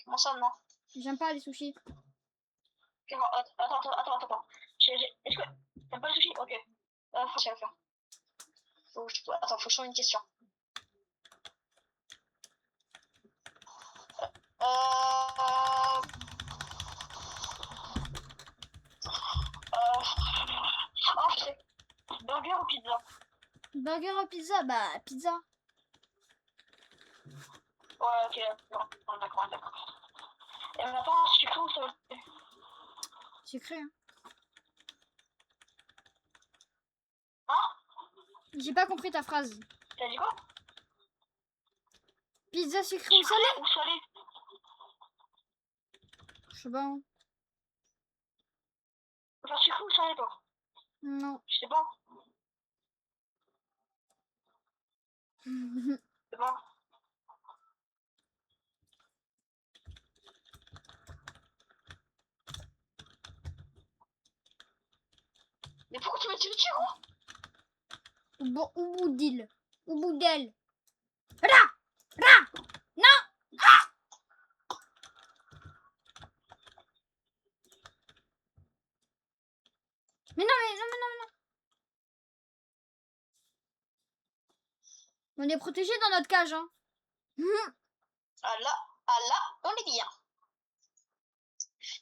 Comment ça, non? J'aime pas les sushis. Attends. Est-ce que t'aimes pas les sushis? Ok. Faut que je le faire. Attends, faut que je trouve une question. Oh, je sais. Burger ou pizza? Burger ou pizza? Bah, pizza. Ouais, ok. Non, d'accord. Et maintenant, sucré ou salé? Sucré, hein. Hein? J'ai pas compris ta phrase. T'as dit quoi? Pizza sucré ou salé? Ou salé? Je sais pas. Hein. Enfin, sucré ou salé, toi? Non. Je sais pas. C'est bon. Mais pourquoi tu m'as dit le tir, quoi? Bon, au bout d'île. Au bout d'elle. Là! Non! Mais non. On est protégé dans notre cage, hein. Ah là, on est bien.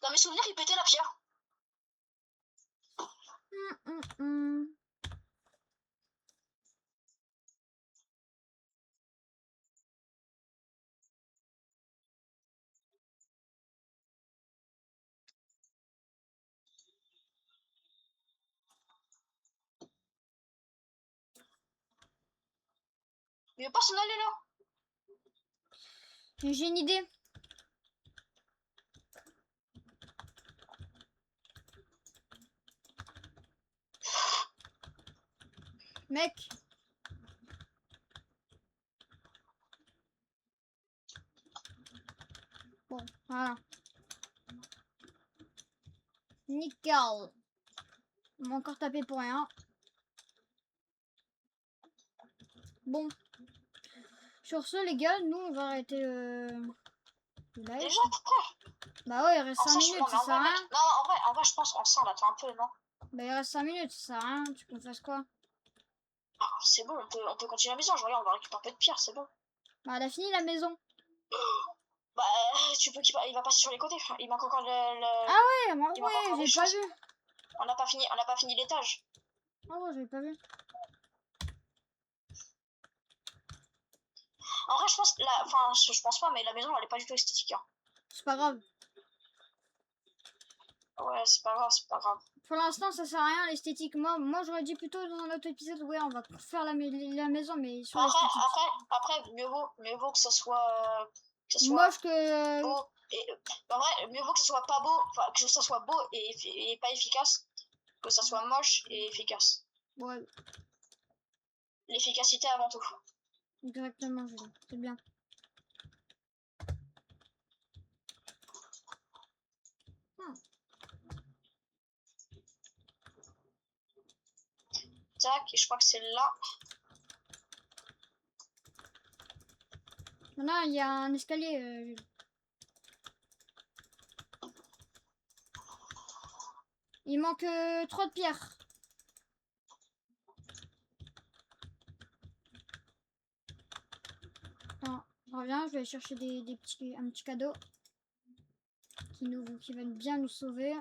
Dans mes souvenirs, il pétait la pierre. Il veut pas s'en aller là. J'ai une idée. Mec. Bon, voilà. Nickel. On m'a encore tapé pour rien. Bon. Sur ce, les gars, nous, on va arrêter le live. Déjà, frère. Bah ouais, il reste 5 minutes, ça sert à rien. Non, en vrai, je pense qu'on s'en attend un peu, non? Bah il reste 5 minutes, ça sert à rien. Tu qu'on fasse quoi? C'est bon, on peut continuer la maison. Je regarde, on va récupérer un peu de pierre, c'est bon. Bah elle a fini la maison. Bah, il va passer sur les côtés, frère. Il manque encore Ah ouais, bah il manque encore ouais, des j'ai pas choses. vu. On n'a pas fini l'étage. Ah ouais, j'avais pas vu. En vrai, je pense pas, mais la maison, elle est pas du tout esthétique. Hein. C'est pas grave. Ouais, c'est pas grave. Pour l'instant, ça sert à rien l'esthétique. Moi j'aurais dit plutôt dans un autre épisode, ouais, on va faire la maison, mais sur l'esthétique. Après, mieux vaut que ce soit Moche que. beau. En vrai, mieux vaut que ce soit pas beau, enfin, que ça soit beau et pas efficace, que ça soit moche et efficace. Ouais. L'efficacité avant tout. Exactement, Julie. C'est bien. Tac, et je crois que c'est là. Là, il y a un escalier. Julie. Il manque 3 de pierres. Attends, je reviens, je vais aller chercher un petit cadeau qui va bien nous sauver.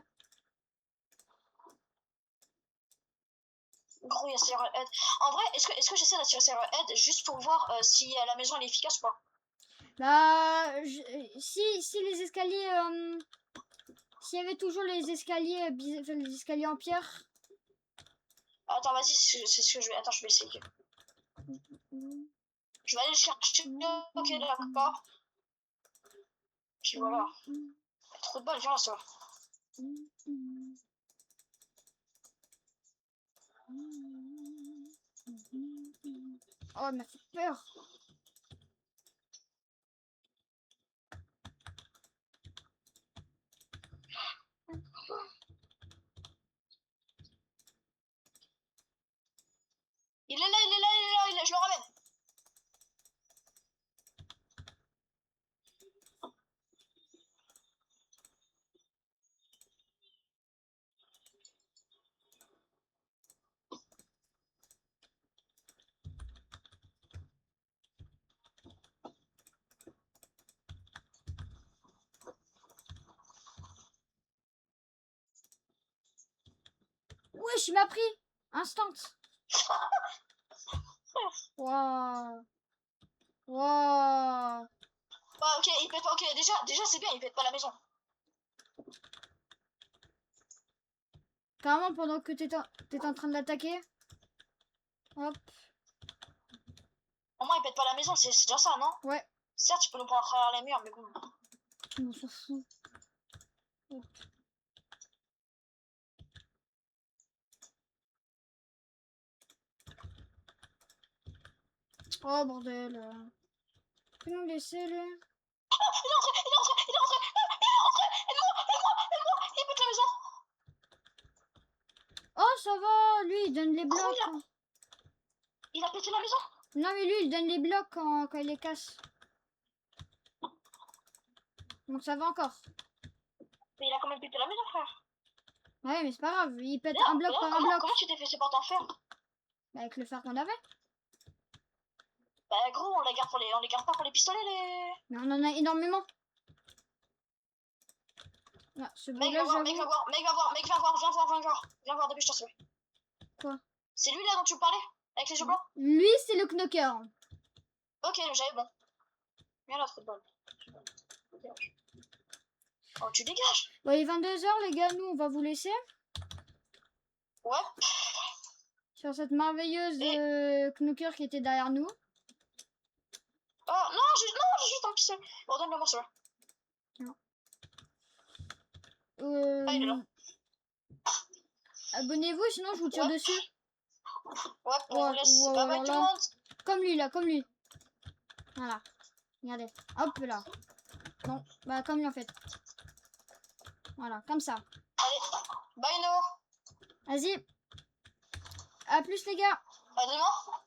Gros, il y a Server Head. En vrai, est-ce que j'essaie d'attirer Server Head juste pour voir si la maison elle est efficace ou pas? Bah, si les escaliers, s'il y avait toujours les escaliers, les escaliers en pierre. Attends, vas-y, c'est ce que je vais. Attends, je vais essayer. Je vais aller le chercher. Ok, d'accord. Puis voilà. Trop de balles, viens là, ça. Oh, elle m'a fait peur. Il est là, il est là, il est là, il est là, je le ramène. Wesh, il m'a pris. Instant. Waouh. Waouh. Bah, ok, il pète pas. Ok, déjà c'est bien, il pète pas la maison. Carrément, pendant que t'étais en train de l'attaquer. Hop. Au moins, il pète pas la maison, c'est déjà ça, non? Ouais. Certes, tu peux nous prendre à travers les murs, mais bon. On s'en fout. Hop. Oh bordel. Tu nous laisser là. Il est rentré, il est rentré, il est rentré, il est rentré, aide-moi, il pète la maison. Oh ça va, lui il donne les Gros, blocs. il a pété la maison. Non mais lui il donne les blocs quand il les casse. Donc ça va encore. Mais il a quand même pété la maison, frère. Ouais mais c'est pas grave, il pète D'ailleurs, un bloc par un comment, bloc. comment tu t'es fait ces portes en fer? Bah, avec le fer qu'on avait. Bah gros, on les garde pas pour les pistolets, les... Mais on en a énormément. Ah, ce Mec, bloc là mec, j'avoue. viens voir, dépêche-toi, s'il te plaît. Quoi? C'est lui là dont tu me parlais? Avec les yeux blancs? Lui c'est le knocker. Ok, j'avais bon. Viens là, trop de balle. Oh, tu dégages. Bon il est 22h les gars, nous on va vous laisser. Ouais. Sur cette merveilleuse knocker qui était derrière nous. Oh, non, j'ai juste un pistolet. Bon, donne-le moi, celui-là. Ah, il est là. Abonnez-vous sinon je vous tire dessus. Ouais, on vous laisse. Ouais, Bye bye tout le monde. Comme lui là, comme lui. Voilà. Regardez. Hop là. Non, bah comme lui en fait. Voilà, comme ça. Allez, bye No. Vas-y. À plus les gars. À demain.